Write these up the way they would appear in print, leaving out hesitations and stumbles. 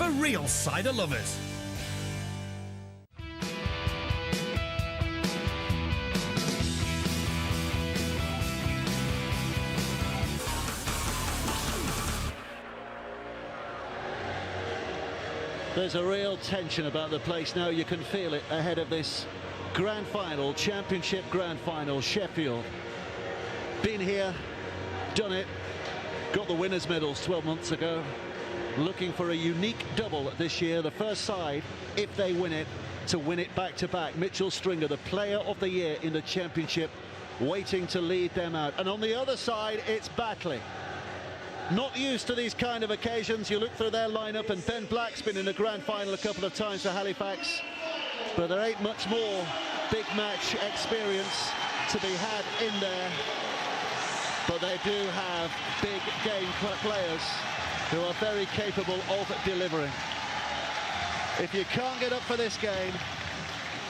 for real cider lovers. There's a real tension about the place now. You can feel it ahead of this grand final, championship grand final. Sheffield, been here, done it, got the winners' medals 12 months ago. Looking for a unique double this year. The first side, if they win it, to win it back-to-back. Mitchell Stringer, the player of the year in the championship, waiting to lead them out. And on the other side, it's Batley. Not used to these kind of occasions. You look through their lineup and Ben Black's been in the grand final a couple of times for Halifax, but there ain't much more big match experience to be had in there. But they do have big game players who are very capable of delivering. If you can't get up for this game,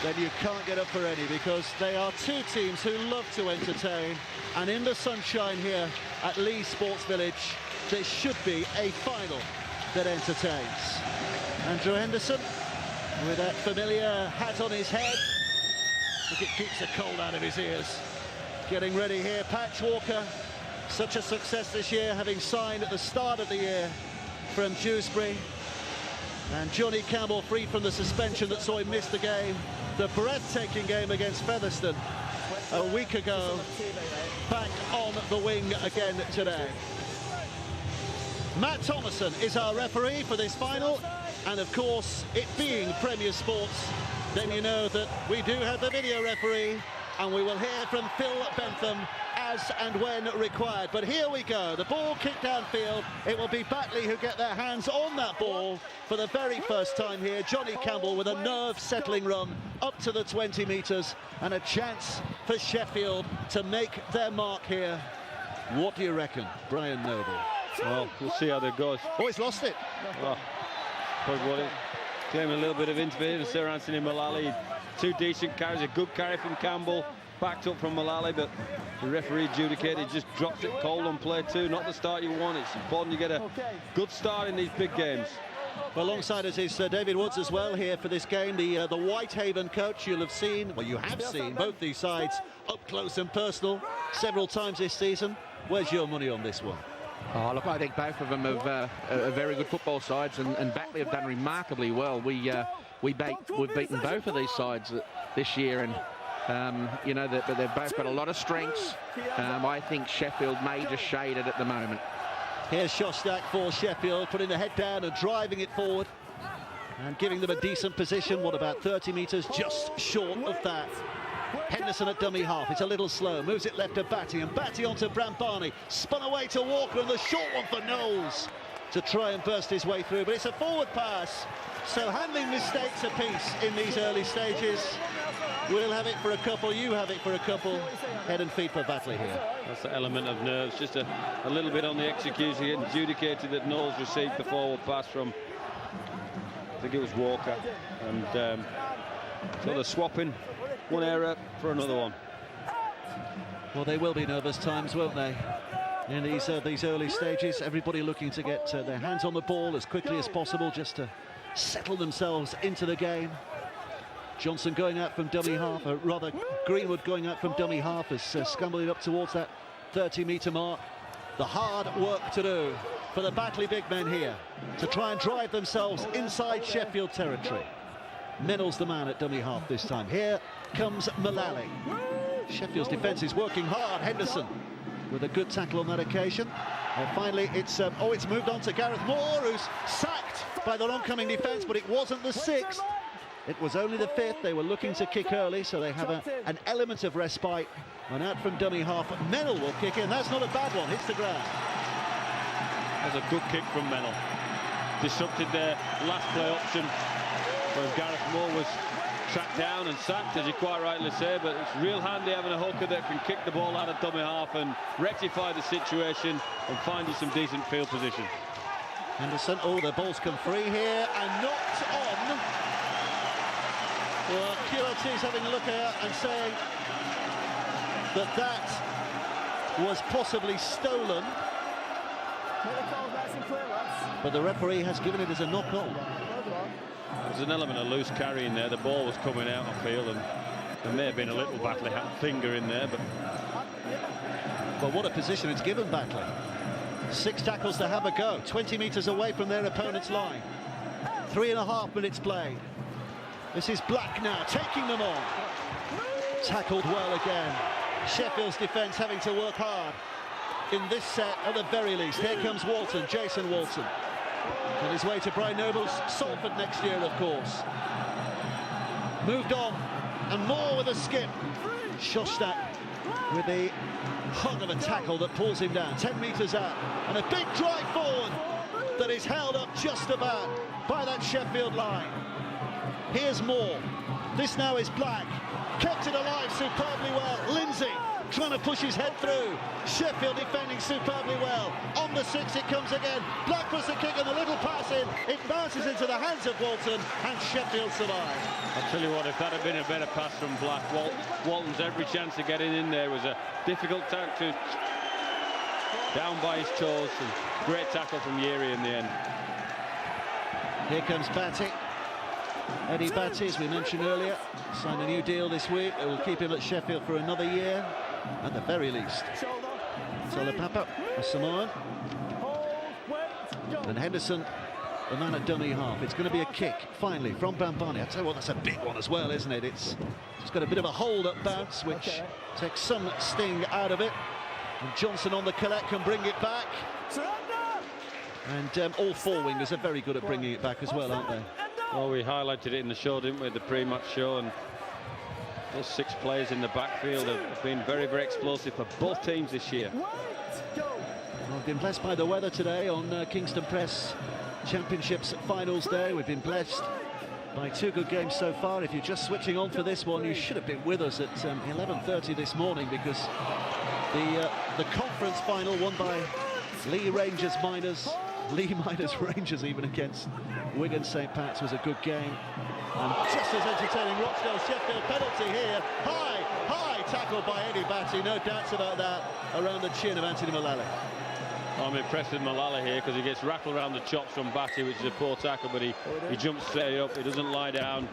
then you can't get up for any, because they are two teams who love to entertain, and in the sunshine here at Leigh Sports Village, there should be a final that entertains. Andrew Henderson with that familiar hat on his head. Look, it keeps the cold out of his ears. Getting ready here, Patch Walker, such a success this year, having signed at the start of the year from Dewsbury. And Johnny Campbell, free from the suspension that saw him miss the game, the breathtaking game against Featherstone a week ago, back on the wing again today. Matt Thomason is our referee for this final, and of course, it being Premier Sports, then you know that we do have the video referee, and we will hear from Phil Bentham as and when required. But here we go, the ball kicked downfield. It will be Batley who get their hands on that ball for the very first time here. Johnny Campbell with a nerve-settling run up to the 20 metres, and a chance for Sheffield to make their mark here. What do you reckon, Brian Noble? Well, we'll see how that goes. Oh, he's lost it. Oh, claim a little bit of interference there, Anthony Mullally. Two decent carries, a good carry from Campbell, backed up from Mullally, but the referee adjudicated, just dropped it cold on play two. Not the start you want. It's important you get a good start in these big games. Well, alongside us is David Woods as well here for this game, the Whitehaven coach. You'll have seen, well, you have seen both these sides up close and personal several times this season. Where's your money on this one? Oh, look, I think both of them have are very good football sides, and Batley have done remarkably well. We've beaten both of these sides this year, and you know that they've both got a lot of strengths. I think Sheffield may just shade it at the moment. Here's Shostak for Sheffield, putting the head down and driving it forward, and giving them a decent position. What, about 30 metres, just short of that. Henderson at dummy half, it's a little slow, moves it left to Batty, and Batty onto Brambani, spun away to Walker, and the short one for Knowles to try and burst his way through, but it's a forward pass, so handling mistakes apiece in these early stages. We'll have it for a couple, you have it for a couple. Head and feet for Batley here. That's the element of nerves, just a little bit on the execution. He adjudicated that Knowles received the forward pass from, I think it was Walker, and so they're swapping one error for another one. Well, they will be nervous times, won't they? In these early stages, everybody looking to get their hands on the ball as quickly as possible, just to settle themselves into the game. Johnson going out from dummy half, or rather Greenwood going out from dummy half, as scumbling up towards that 30-metre mark. The hard work to do for the Batley big men here to try and drive themselves inside Sheffield territory. Mennell's the man at dummy half this time. Here comes Mullally. Sheffield's defence is working hard. Henderson with a good tackle on that occasion. And finally, it's moved on to Gareth Moore, who's sacked by the oncoming defence, but it wasn't the sixth. It was only the fifth. They were looking to kick early, so they have an element of respite. And out from dummy half, Mennell will kick in. That's not a bad one. Hits the ground. That's a good kick from Mennell. Disrupted their last play option, whereas Gareth Moore was tracked down and sacked, as you quite rightly say, but it's real handy having a hooker that can kick the ball out of dummy half and rectify the situation and find you some decent field position. Henderson, oh, the ball's come free here and knocked on. Well, QLT's having a look at and saying that was possibly stolen. But the referee has given it as a knock-on. There's an element of loose carrying there. The ball was coming out, I feel, and there may have been a little Batley finger in there, but what a position it's given Batley. 6 tackles to have a go, 20 metres away from their opponent's line. 3.5 minutes played. This is Black now, taking them on. Tackled well again. Sheffield's defence having to work hard in this set at the very least. Here comes Walton, Jason Walton. On his way to Brian Noble's Salford next year, of course. Moved on, and more with a skip. Shostak with the hug of a tackle that pulls him down, 10 metres out, and a big drive forward that is held up just about by that Sheffield line. Here's Moore. This now is Black. Kept it alive superbly well. Lindsay trying to push his head through. Sheffield defending superbly well. On the 6 it comes again. Black puts the kick and a little pass in. It bounces into the hands of Walton, and Sheffield survives. I'll tell you what, if that had been a better pass from Black, Walton's every chance of getting in there. Was a difficult tackle, down by his toes, and great tackle from Yeri in the end. Here comes Batty. Eddie Batty, as we mentioned earlier, signed a new deal this week. It will keep him at Sheffield for another year, at the very least. Solopapa, a Samoan. And Henderson, the man at dummy half. It's going to be a kick, finally, from Bambani. I tell you what, that's a big one as well, isn't it? It's got a bit of a hold-up bounce, which takes some sting out of it. And Johnson on the collect can bring it back. And all 4 wingers are very good at bringing it back as well, aren't they? Well, we highlighted it in the show, didn't we, the pre-match show, and those 6 players in the backfield have been very, very explosive for both teams this year. I've been blessed by the weather today on Kingston Press Championships Finals Day. We've been blessed by 2 good games so far. If you're just switching on for this one, you should have been with us at 11:30 this morning, because the conference final won by Lee Rangers Miners. Lee Miners Rangers even against Wigan St Pat's was a good game. And just as entertaining, Rochdale Sheffield penalty here. High tackle by Eddie Batty, no doubts about that, around the chin of Anthony Mullally. I'm impressed with Mullally here, because he gets rattled around the chops from Batty, which is a poor tackle, but he jumps straight up, he doesn't lie down.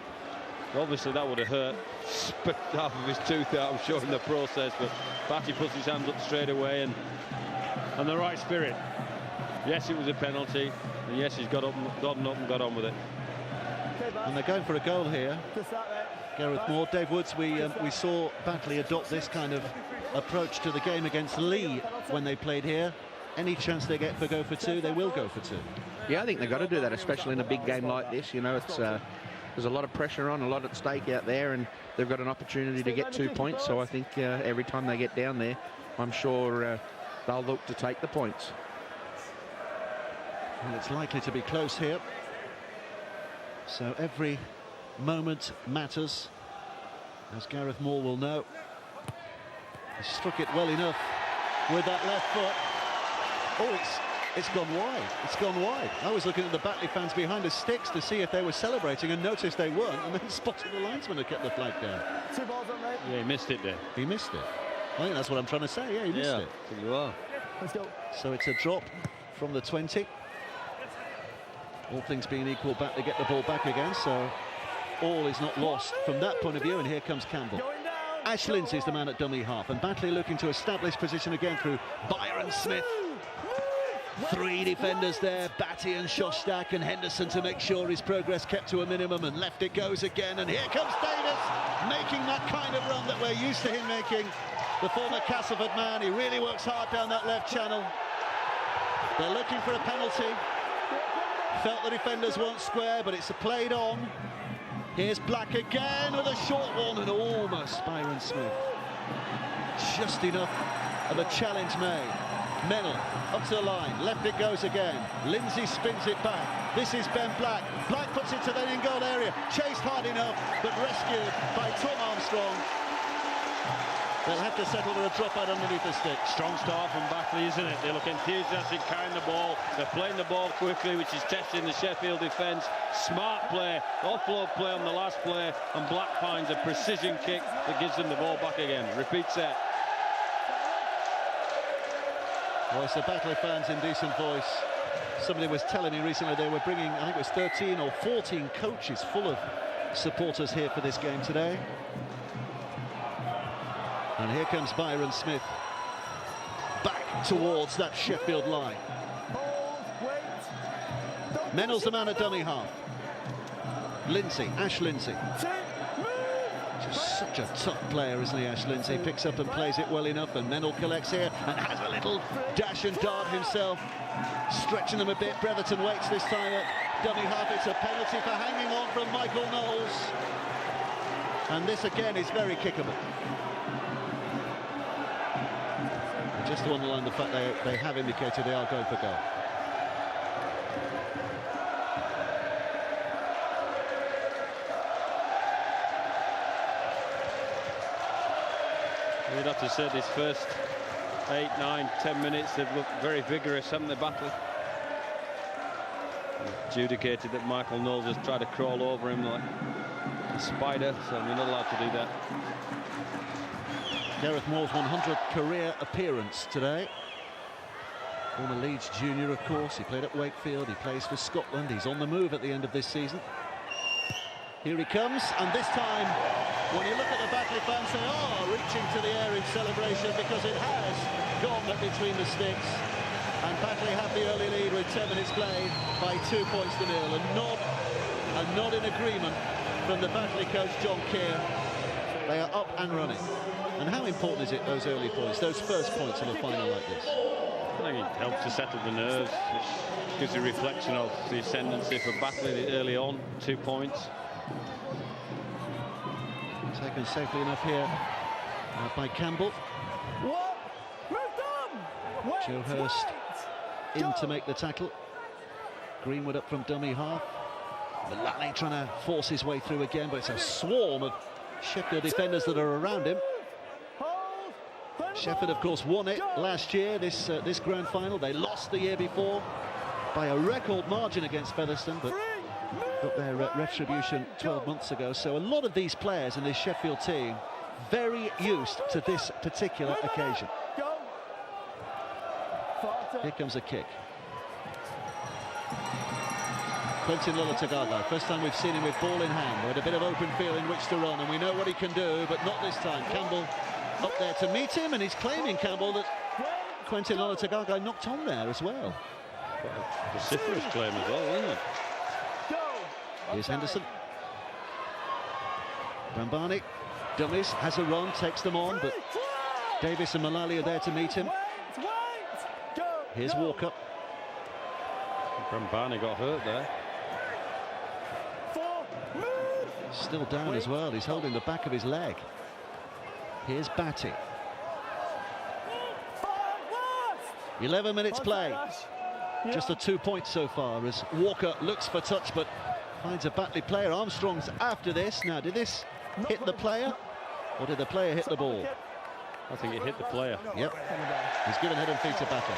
Obviously that would have hurt, spit half of his tooth out, I'm sure, in the process, but Batty puts his hands up straight away, and the right spirit. Yes, it was a penalty, and yes, he's gotten up and got on with it. And they're going for a goal here. Gareth Moore, Dave Woods, we saw Batley adopt this kind of approach to the game against Lee when they played here. Any chance they get for go for 2, they will go for 2. Yeah, I think they've got to do that, especially in a big game like this. You know, it's there's a lot of pressure on, a lot at stake out there, and they've got an opportunity to get 2 points. So I think every time they get down there, I'm sure they'll look to take the points. Well, it's likely to be close here. So every moment matters, as Gareth Moore will know. He struck it well enough with that left foot. Oh, it's gone wide. It's gone wide. I was looking at the Batley fans behind the sticks to see if they were celebrating, and noticed they weren't, and then spotted the linesman who kept the flag down. 2 balls up, mate. Yeah, he missed it there. He missed it. I think that's what I'm trying to say. Yeah, he missed it. I think you are. Let's go. So it's a drop from the 20. All things being equal, Batley get the ball back again, so all is not lost from that point of view. And here comes Campbell. Ash Lindsay's the man at dummy half, and Batley looking to establish position again through Byron Smith. 3 defenders there, Batty and Shostak and Henderson, to make sure his progress kept to a minimum, and left it goes again. And here comes Davis, making that kind of run that we're used to him making. The former Castleford man, he really works hard down that left channel. They're looking for a penalty. Felt the defenders weren't square, but it's played on. Here's Black again with a short one, and almost Byron Smith. Just enough of a challenge made. Mennell up to the line, left it goes again. Lindsay spins it back. This is Ben Black. Black puts it to the in-goal area. Chased hard enough, but rescued by Tom Armstrong. They'll have to settle with a drop out underneath the stick. Strong start from Batley, isn't it? They look enthusiastic, carrying the ball. They're playing the ball quickly, which is testing the Sheffield defence. Smart play, offload play on the last play, and Black finds a precision kick that gives them the ball back again. Repeat set. Well, it's the Batley fans in decent voice. Somebody was telling me recently they were bringing, I think it was 13 or 14 coaches full of supporters here for this game today. And here comes Byron Smith back towards that Sheffield line. Mennell's the man at dummy half. Lindsay, Ash Lindsay. Just such a tough player, isn't he, Ash Lindsay? Picks up and plays it well enough, and Mennell collects here and has a little dash and dart himself, stretching them a bit. Bretherton waits this time at dummy half. It's a penalty for hanging on from Michael Knowles. And this again is very kickable. Just to underline the fact they have indicated they are going for goal. You'd have to say these first 8, 9, 10 minutes they've looked very vigorous, haven't they, Batley? Adjudicated that Michael Knowles has tried to crawl over him like a spider, so you're not allowed to do that. Gareth Moore's 100th career appearance today. Former Leeds junior, of course. He played at Wakefield. He plays for Scotland. He's on the move at the end of this season. Here he comes, and this time, when you look at the Batley fans, they are reaching to the air in celebration because it has gone between the sticks. And Batley have the early lead with 10 minutes played by 2 points to nil. A nod in agreement from the Batley coach, John Keir. They are up and running. And how important is it, those early points, those first points in a final like this? I think it helps to settle the nerves. It gives a reflection of the ascendancy for Batley early on, 2 points. Taken safely enough here by Campbell. Joe Hurst in to make the tackle. Greenwood up from dummy half. Mullally trying to force his way through again, but it's a swarm of Sheffield defenders that are around him. Sheffield, of course, won it last year, this grand final. They lost the year before by a record margin against Featherstone, but got their retribution 12 months ago. So a lot of these players in this Sheffield team very used to this particular occasion. Here comes a kick. Quentin Lullatagaga, first time we've seen him with ball in hand, with a bit of open field in which to run, and we know what he can do, but not this time. Campbell up there to meet him, and he's claiming, Campbell, that Quentin Lullatagaga knocked on there as well. Quite a vociferous claim as well, isn't it? Here's Henderson. Brambani, dummies, has a run, takes them on, but Davis and Mullally are there to meet him. Here's Walker. Brambani got hurt there. Still down as well, he's holding the back of his leg. Here's Batty. 11 minutes play. Just a 2 points so far as Walker looks for touch but finds a Batley player. Armstrong's after this. Now, did this hit the player or did the player hit the ball? I think it hit the player. Yep. He's given head and feet to Batley.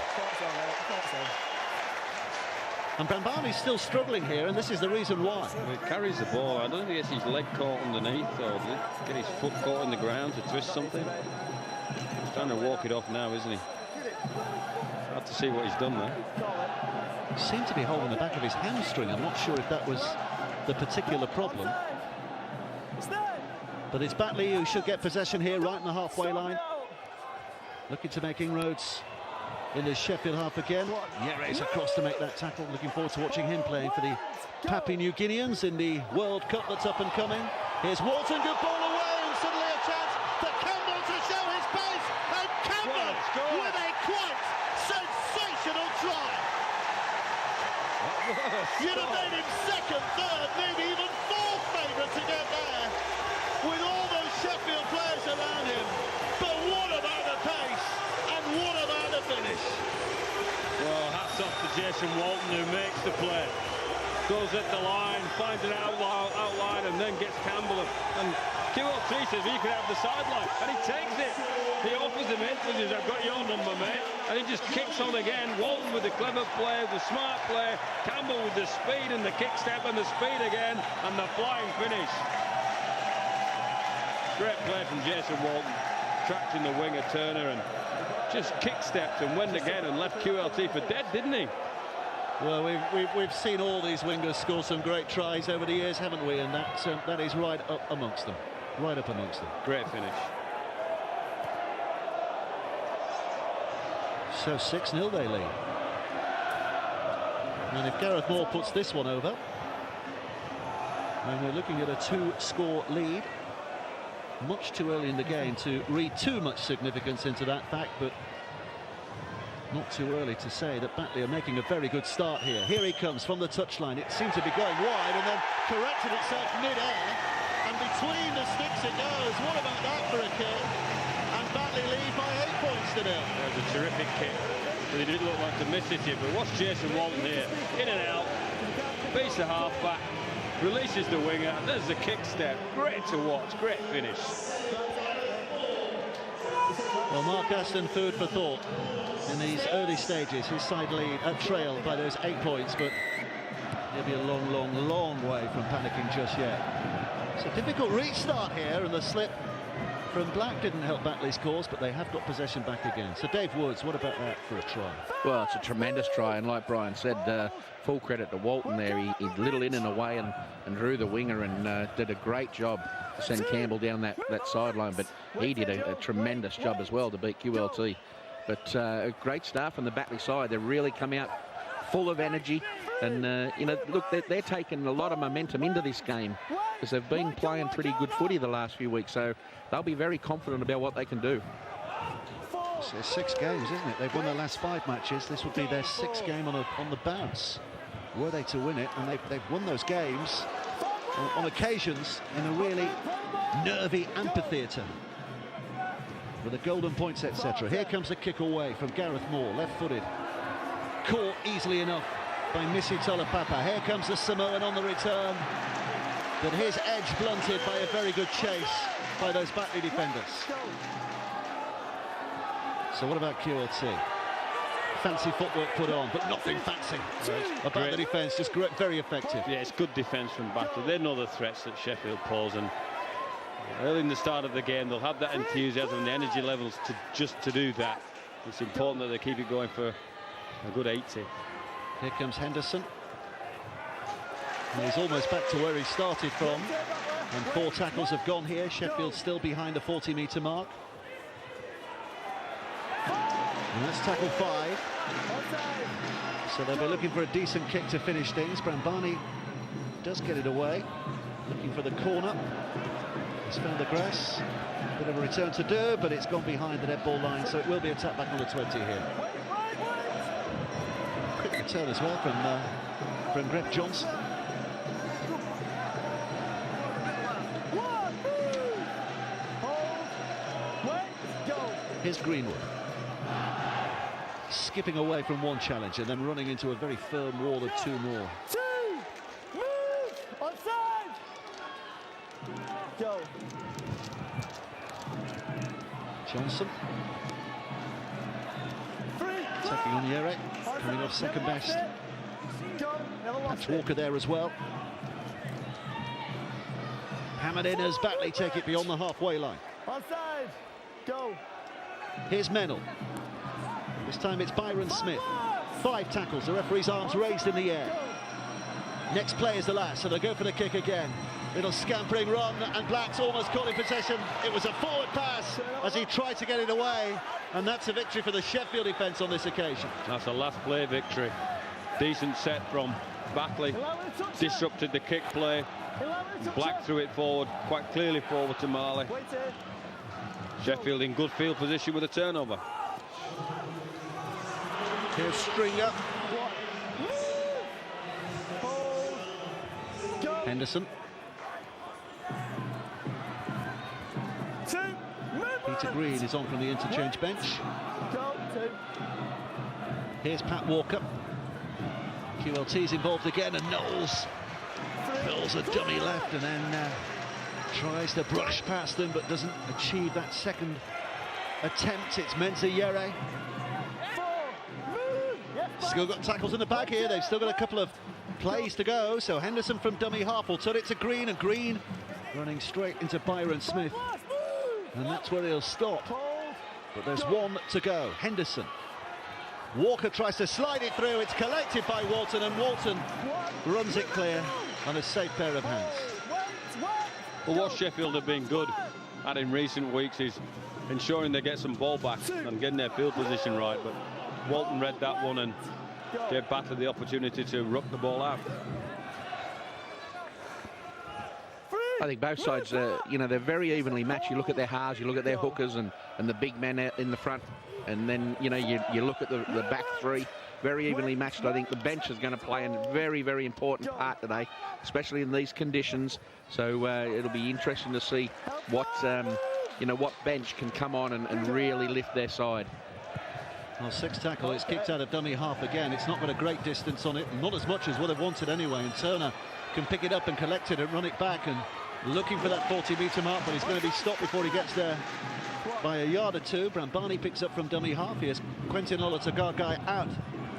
And Brambani's still struggling here, and this is the reason why. Well, he carries the ball. I don't think he gets his leg caught underneath or get his foot caught in the ground to twist something. He's trying to walk it off now, isn't he? Hard to see what he's done there. Seemed to be holding the back of his hamstring. I'm not sure if that was the particular problem. But it's Batley who should get possession here, right in the halfway line. Looking to make inroads in the Sheffield half again. Yere's across to make that tackle. Looking forward to watching him playing for the Papua New Guineans in the World Cup that's up and coming. Here's Walton, good ball away, and suddenly a chance for Campbell to show his pace. And Campbell with a quite sensational try. You'd have made him second, third, maybe even fourth favourite to get there, with all those Sheffield players around him. But what about the pace, and what about the finish? Well, hats off to Jason Walton, who makes the play. Goes at the line, finds an outline, and then gets Campbell. And QL3 says he could have the sideline, and he takes it. He offers him in, says, I've got your number, mate. And he just kicks on again. Walton with the clever play, the smart play. Campbell with the speed and the kick step and the speed again, and the flying finish. Great play from Jason Walton, trapped in the wing of Turner, and just kick-stepped and went again and left QLT for dead, didn't he? Well, we've seen all these wingers score some great tries over the years, haven't we? And that is right up amongst them. Right up amongst them. Great finish. So 6-0 they lead. And if Gareth Moore puts this one over, then we're looking at a 2-score lead. Much too early in the game to read too much significance into that fact, but not too early to say that Batley are making a very good start here. Here he comes from the touchline. It seemed to be going wide and then corrected itself mid-air, and between the sticks it goes. What about that for a kick? And Batley lead by 8 points to 0. That was a terrific kick, but he didn't look like to miss it here. But watch Jason Walton here, in and out, beats the half-back, releases the winger, and there's the kick step. Great to watch, great finish. Well, Mark Aston, food for thought in these early stages. His side lead trailed by those 8 points, but he'll be a long, long, long way from panicking just yet. It's a difficult restart here, and the slip from Black didn't help Batley's cause, but they have got possession back again. So Dave Woods, what about that for a try? Well, it's a tremendous try, and like Brian said, full credit to Walton there. He little in and away and drew the winger and did a great job to send Campbell down that sideline, but he did a tremendous job as well to beat QLT. But a great start from the Batley side. They really come out full of energy, and you know, look, they're taking a lot of momentum into this game because they've been playing pretty good footy the last few weeks, so they'll be very confident about what they can do. So 6 games, isn't it? They've won their last 5 matches. This would be their 6th game on the bounce, were they to win it, and they've won those games on occasions in a really nervy amphitheatre with the golden points, etc. Here comes a kick away from Gareth Moore, left-footed, caught easily enough by Missy Tolapapa. Here comes the Samoan on the return, but his edge blunted by a very good chase by those Batley defenders. So what about QLT? Fancy footwork put on, but nothing fancy about the defence, just very effective. Yeah, it's good defence from Batley. They know the threats that Sheffield pose, and early in the start of the game they'll have that enthusiasm and the energy levels to do that. It's important that they keep it going for a good 80. Here comes Henderson. And he's almost back to where he started from, and 4 tackles have gone here. Sheffield still behind the 40-metre mark. And that's tackle 5. So they'll be looking for a decent kick to finish things. Brambani does get it away, looking for the corner. He's found the grass. Bit of a return to do, but it's gone behind the dead ball line, so it will be a tap back on the 20 here. Quick return as well from Greg Johnson. Here's Greenwood. Skipping away from one challenge and then running into a very firm wall of 2 more. Move! Onside! Go. Johnson. Taking on Yere, coming off second best. Patch Walker there as well. Hammered in as Batley take it beyond the halfway line. Onside! Go. Here's Mennell. This time it's Byron Smith. 5 tackles, the referee's arms raised in the air. Next play is the last, so they'll go for the kick again. Little scampering run, and Black's almost caught in possession. It was a forward pass as he tried to get it away, and that's a victory for the Sheffield defence on this occasion. That's a last play victory. Decent set from Batley. Disrupted the kick play. Black threw it forward, quite clearly forward to Marley. Sheffield in good field position with a turnover. Here's Stringer. Henderson. Peter Green is on from the interchange bench. Here's Pat Walker. QLT's involved again, and Knowles fills a dummy left and then tries to brush past them but doesn't achieve that second attempt. It's Mensa Yere. Still got tackles in the bag here. They've still got a couple of plays to go. So Henderson from dummy half will turn it to Green, and Green running straight into Byron Smith. And that's where he'll stop. But there's one to go. Henderson. Walker tries to slide it through. It's collected by Walton, and Walton runs it clear on a safe pair of hands. Well, what Sheffield have been good at in recent weeks is ensuring they get some ball back and getting their field position right. But Walton read that one and gave Batley the opportunity to ruck the ball out. I think both sides, you know, they're very evenly matched. You look at their halves, you look at their hookers and the big men out in the front. And then, you know, you look at the back three, very evenly matched. I think the bench is going to play a very, very important part today, especially in these conditions. So it'll be interesting to see what, you know, what bench can come on and really lift their side. Well, 6 tackle, it's kicked out of dummy half again. It's not got a great distance on it, not as much as what they've wanted anyway. And Turner can pick it up and collect it and run it back, and looking for that 40-metre mark, but he's going to be stopped before he gets there by a yard or two. Brambani picks up from dummy half. Here's Quentin Olatagai out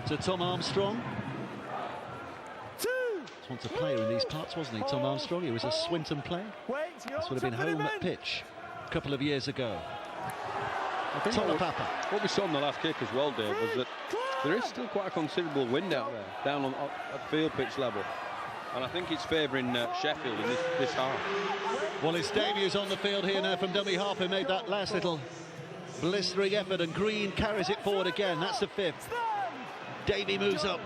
to Tom Armstrong. He's once a player in these parts, wasn't he, Tom Armstrong? He was a Swinton player. This would have been home at pitch a couple of years ago. Tolapapa. What we saw in the last kick as well, Dave, was that there is still quite a considerable wind out there, down at field pitch level. And I think it's favouring Sheffield in this half. Well, it's Davies on the field here now from dummy half, who made that last little blistering effort, and Green carries it forward again. That's the 5th. Davey moves up.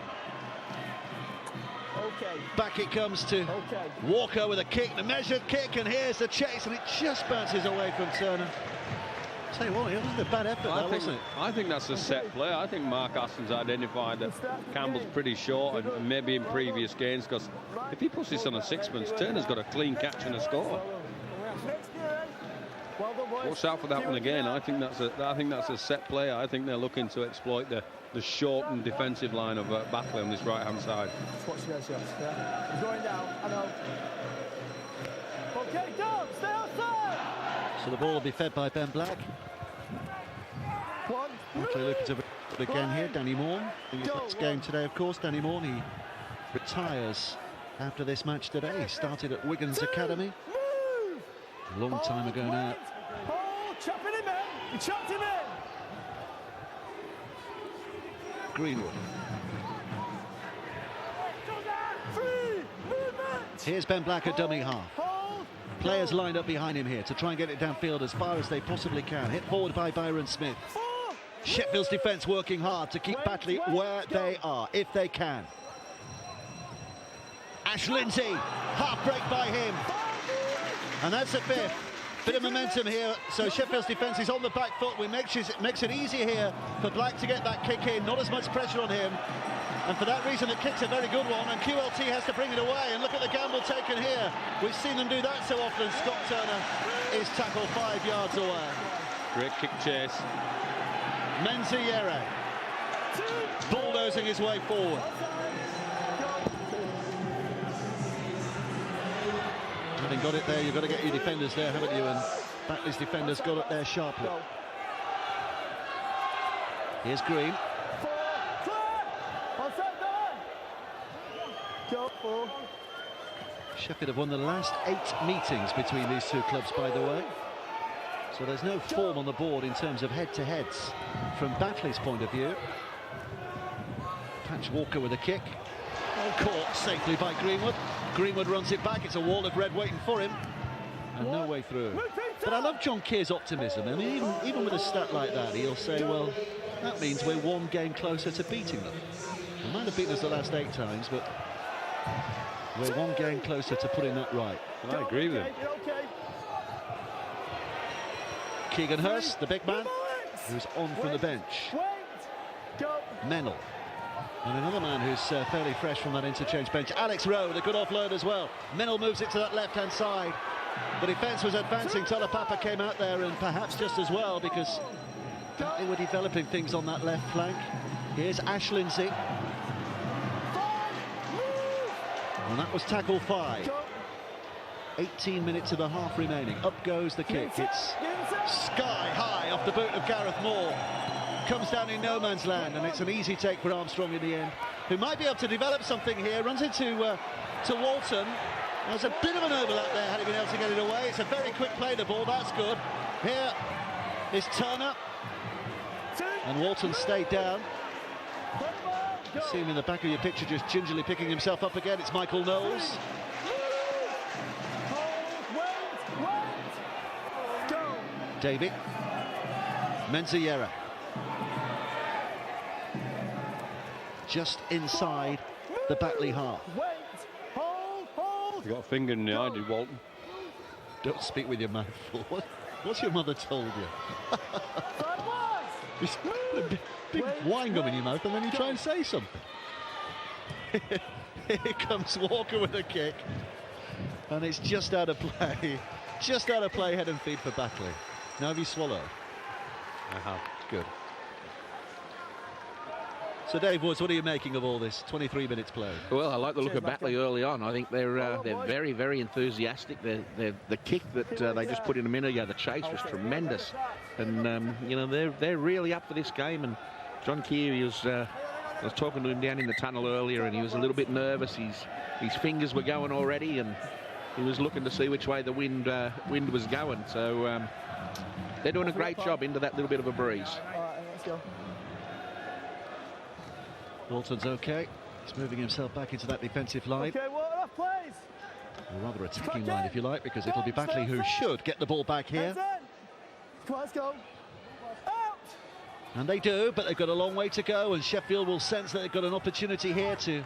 Back it comes to Walker with a kick, the measured kick, and here's the chase, and it just bounces away from Turner. Tell you what, it wasn't a bad effort, wasn't it? I think that's a set play. I think Mark Aston's identified that Campbell's pretty short, and maybe in previous games, because if he puts this on a sixpence, Turner's got a clean catch and a score. Watch out for that one again. I think that's a set play. I think they're looking to exploit the shortened defensive line of Batley on this right-hand side. Watch those shots. Yeah. He's going down. I know. Okay, go. Stay outside. So the ball will be fed by Ben Black. Batley looking to it again here. Danny Morn in his next game today, of course. Danny Morn, he retires after this match today. He started at Wigan's Academy a long time ago now. Chopping him in. He chopped him in. Greenwood. Here's Ben Black at dummy half. Players lined up behind him here to try and get it downfield as far as they possibly can. Hit forward by Byron Smith. Sheffield's defence working hard to keep Batley where they are, if they can. Ash Lindsay, half break by him. And that's the 5th. Bit of momentum here, so Sheffield's defence is on the back foot. Makes it easy here for Black to get that kick in. Not as much pressure on him. And for that reason, the kick's a very good one, and QLT has to bring it away. And look at the gamble taken here. We've seen them do that so often. Scott Turner is tackled 5 yards away. Great kick chase. Menziere bulldozing his way forward. Having got it there, you've got to get your defenders there, haven't you? And Batley's defenders got it there sharply. Here's Green. Sheffield have won the last 8 meetings between these two clubs, by the way. So there's no form on the board in terms of head-to-heads from Batley's point of view. Patch Walker with a kick. Caught safely by Greenwood. Greenwood runs it back. It's a wall of red waiting for him. And no way through. But I love John Keir's optimism. I mean, even with a stat like that, he'll say, well, that means we're 1 game closer to beating them. They might have beaten us the last 8 times, but we're 1 game closer to putting that right. And I agree with him. Keegan Hurst, the big man, who's on from the bench. Mennell. And another man who's fairly fresh from that interchange bench. Alex Rowe, the good offload as well. Mennell moves it to that left-hand side. The defence was advancing. Tolapapa came out there, and perhaps just as well, because they were developing things on that left flank. Here's Ash Lindsay. And that was tackle 5. 18 minutes of the half remaining. Up goes the kick. It's sky high off the boot of Gareth Moore. Comes down in no man's land, and it's an easy take for Armstrong in the end, who might be able to develop something here. Runs into to Walton. There's a bit of an overlap there had he been able to get it away. It's a very quick play, the ball. That's good. Here is Turner. And Walton stayed down. You see him in the back of your picture just gingerly picking himself up again. It's Michael Knowles. David. Menziera. Just inside the Batley half. You got a finger in the eye, did Walton? Don't speak with your mouth full. What's your mother told you? You put a big wine gum in your mouth and then you try and say something. Here comes Walker with a kick. And it's just out of play. Just out of play, head and feet for Batley. Now have you swallowed? I have. Good. So Dave Woods, what are you making of all this? 23 minutes played. Well, I like the look of Batley early on. I think they're very, very enthusiastic. The kick that they just put in a minute ago, the chase was tremendous, and you know they're really up for this game. And John Keir, I was talking to him down in the tunnel earlier, and he was a little bit nervous. His fingers were going already, and he was looking to see which way the wind was going. So they're doing a great job into that little bit of a breeze. All right, let's go. Walton's okay. He's moving himself back into that defensive line. Okay, Walton off, please. A rather attacking line, if you like, because it'll be Batley who should get the ball back here. Come on, let's go. Out. And they do, but they've got a long way to go, and Sheffield will sense that they've got an opportunity here to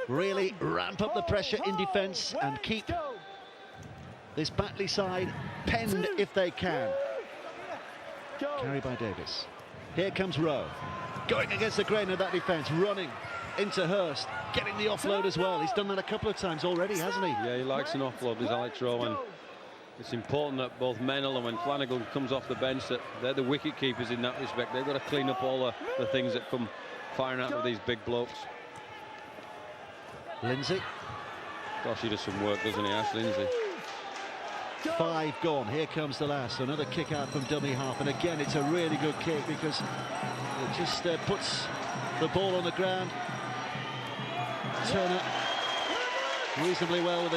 really ramp up the pressure in defence and keep this Batley side penned if they can. Carried by Davis. Here comes Rowe. Going against the grain of that defence, running into Hurst, getting the offload as well. He's done that a couple of times already, hasn't he? Yeah, he likes an offload, does Alex Rowe, and it's important that both Mennell and when Flanagan comes off the bench, that they're the wicket keepers in that respect. They've got to clean up all the things that come firing out of these big blokes. Lindsay. Gosh, he does some work, doesn't he, Ash Lindsay? 5 gone. Here comes the last. Another kick out from dummy half, and again it's a really good kick because it just puts the ball on the ground. Turner reasonably well with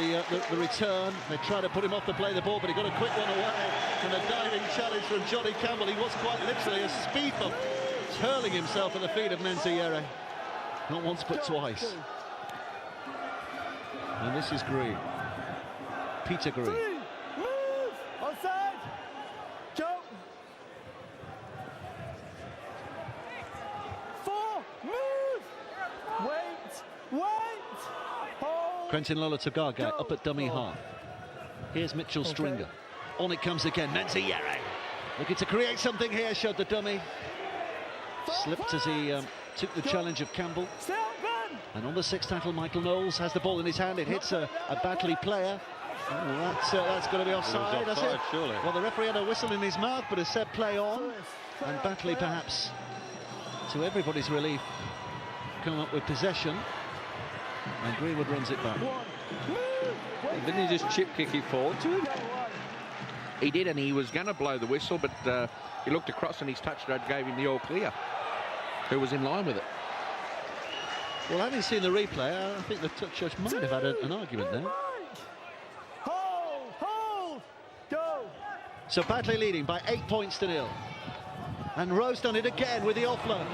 the return. They try to put him off to play the ball, but he got a quick one away. And a diving challenge from Johnny Campbell. He was quite literally a speed bump, hurling himself at the feet of Menziera. Not once but twice. And this is Green. Peter Green. Offside. Go. 4. Move. Wait. Hold. Quentin Lola-Togaga up at dummy half. Here's Mitchell Stringer. On it comes again. Menziera looking to create something here. Showed the dummy. Slipped as he took the challenge of Campbell. And on the 6th tackle, Michael Knowles has the ball in his hand. It hits a Batley player. Oh, that's going to be offside, that's it. Surely. Well, the referee had a whistle in his mouth, but has said play on. And Batley, perhaps, to everybody's relief, come up with possession. And Greenwood runs it back. Didn't he just chip kick it forward to him? He did, and he was going to blow the whistle, but he looked across and his touch judge gave him the all clear. Who was in line with it? Well, having seen the replay, I think the touch judge might have had an argument there. Hold. Go. So Batley leading by 8 points to 0. And Rowe's done it again with the offload.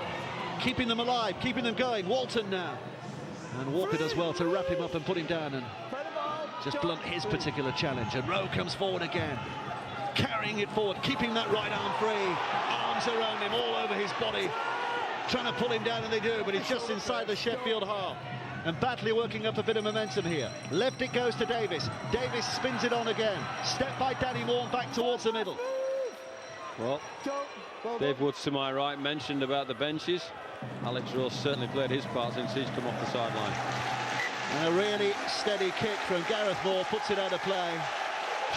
Keeping them alive, keeping them going. Walton now. And Walker does well to wrap him up and put him down and just blunt his particular challenge. And Rowe comes forward again, carrying it forward, keeping that right arm free. Arms around him, all over his body. Trying to pull him down, and they do, but he's just inside the Sheffield half. And Batley working up a bit of momentum here. Left it goes to Davis. Davis spins it on again. Step by Danny Moore back towards the middle. Well, Dave Woods, to my right, mentioned about the benches. Alex Rowe certainly played his part since he's come off the sideline. And a really steady kick from Gareth Moore puts it out of play.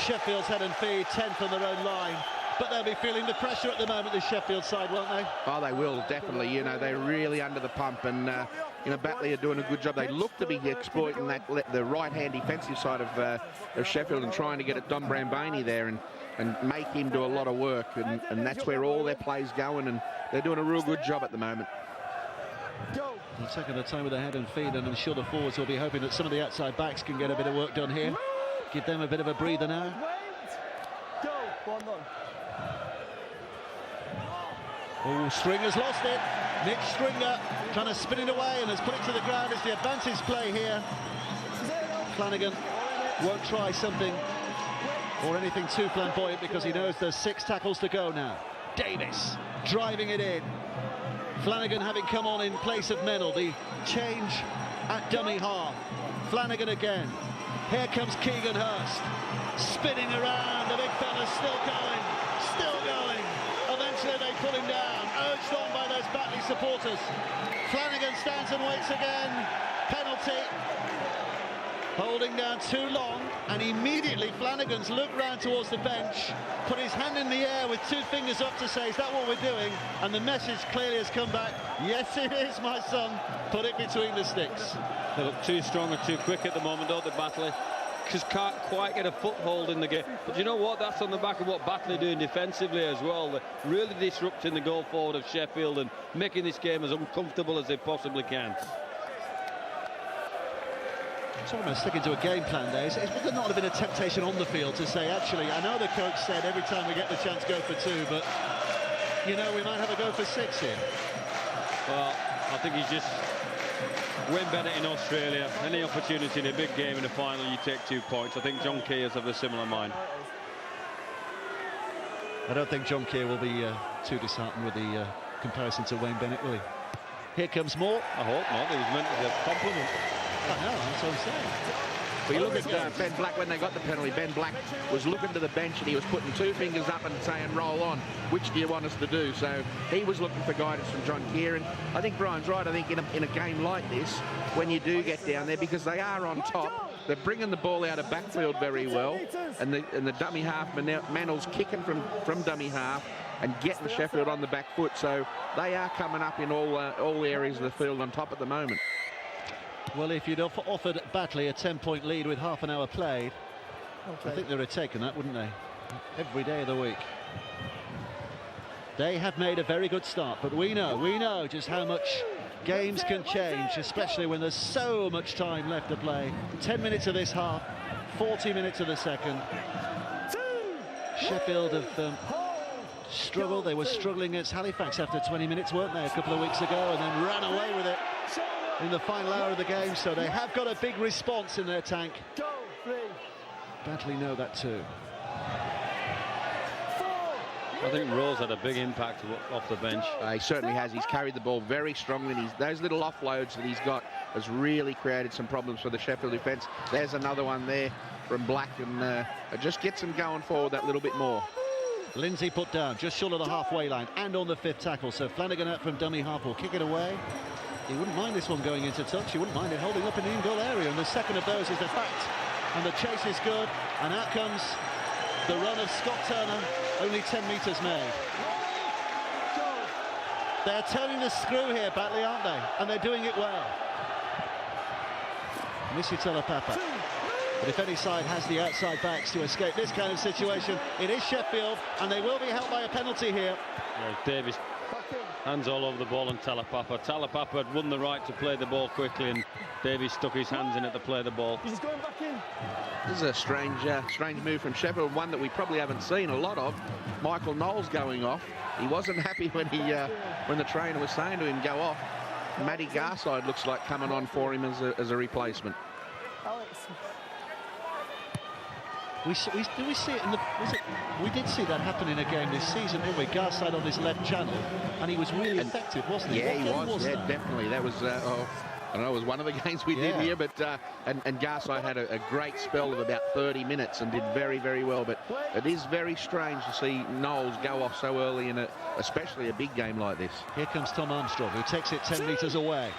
Sheffield's head and feet, 10th on their own line. But they'll be feeling the pressure at the moment, the Sheffield side, won't they? Oh, they will, definitely. You know, they're really under the pump, and you know, Batley are doing a good job. They look to be exploiting the right-hand defensive side of Sheffield and trying to get at Don Brambani there and make him do a lot of work, and that's where all their plays going, and they're doing a real good job at the moment. They're taking their time with their head and feet, and I'm sure the forwards will be hoping that some of the outside backs can get a bit of work done here. Give them a bit of a breather now. Oh, Stringer's lost it. Nick Stringer trying to spin it away and has put it to the ground. It's the advantage play here. Flanagan won't try something or anything too flamboyant because he knows there's 6 tackles to go now. Davis driving it in. Flanagan having come on in place of Mennell. The change at dummy half. Flanagan again. Here comes Keegan Hurst. Spinning around. The big fella's still going. Still going. Eventually they pull him down. Urged on by those Batley supporters. Flanagan stands and waits again. Penalty. Holding down too long, and immediately Flanagan's looked round towards the bench, put his hand in the air with 2 fingers up to say, is that what we're doing? And the message clearly has come back, yes it is, my son, put it between the sticks. They look too strong and too quick at the moment, don't they, Batley? Just can't quite get a foothold in the game. But you know what? That's on the back of what Batley are doing defensively as well. They're really disrupting the goal forward of Sheffield and making this game as uncomfortable as they possibly can. So almost sticking to a game plan there. Would there not have been a temptation on the field to say, actually, I know the coach said every time we get the chance go for 2, but, you know, we might have a go for 6 here. Well, I think he's just Wayne Bennett in Australia. Any opportunity in a big game in a final, you take 2 points. I think John Keir is of a similar mind. I don't think John Keir will be too disheartened with the comparison to Wayne Bennett, will he? Here comes Moore. I hope not. It was meant as a compliment. I know, that's what I'm saying. But you look at Ben Black when they got the penalty. Ben Black was looking to the bench and he was putting 2 fingers up and saying, roll on. Which do you want us to do? So he was looking for guidance from John Keir. And I think Brian's right. I think in a game like this, when you do get down there, because they are on top, they're bringing the ball out of backfield very well. And the dummy half, Mennell's kicking from dummy half and getting Sheffield on the back foot. So they are coming up in all areas of the field on top at the moment. Well, if you'd offered Batley a 10-point lead with half an hour played, I think they would have taken that, wouldn't they? Every day of the week. They have made a very good start, but we know just how much games can change, especially when there's so much time left to play. 10 minutes of this half, 40 minutes of the second. Sheffield have struggled. They were struggling against Halifax after 20 minutes, weren't they, a couple of weeks ago, and then ran away with it in the final hour of the game. So they have got a big response in their tank. Batley know that too. I think Rose had a big impact off the bench. He certainly has. He's carried the ball very strongly. Those little offloads that he's got has really created some problems for the Sheffield defence. There's another one there from Black, and it just gets him going forward that little bit more. Lindsay put down just short of the halfway line and on the 5th tackle. So Flanagan out from dummy half will kick it away. He wouldn't mind this one going into touch. He wouldn't mind it holding up in the in-goal area. And the second of those is the fact. And the chase is good. And out comes the run of Scott Turner. Only 10 metres made. They're turning the screw here, Batley, aren't they? And they're doing it well. Missy Papa. But if any side has the outside backs to escape this kind of situation, it is Sheffield, and they will be held by a penalty here. Yeah, Davis, hands all over the ball, and Talapapa. Talapapa had won the right to play the ball quickly, and Davis stuck his hands in it to play the ball. He's going back in. This is a strange move from Sheffield, one that we probably haven't seen a lot of. Michael Knowles going off. He wasn't happy when the trainer was saying to him, go off. Matty Garside looks like coming on for him as a replacement. Alex. We see it in the... we did see that happen in a game this season, didn't we? Garside on his left channel, and he was really effective, wasn't he? Yeah, he was. Yeah, definitely. That was... I don't know, it was one of the games we did here, but and Garside had a great spell of about 30 minutes and did very, very well. But it is very strange to see Knowles go off so early in especially a big game like this. Here comes Tom Armstrong, who takes it 10 metres away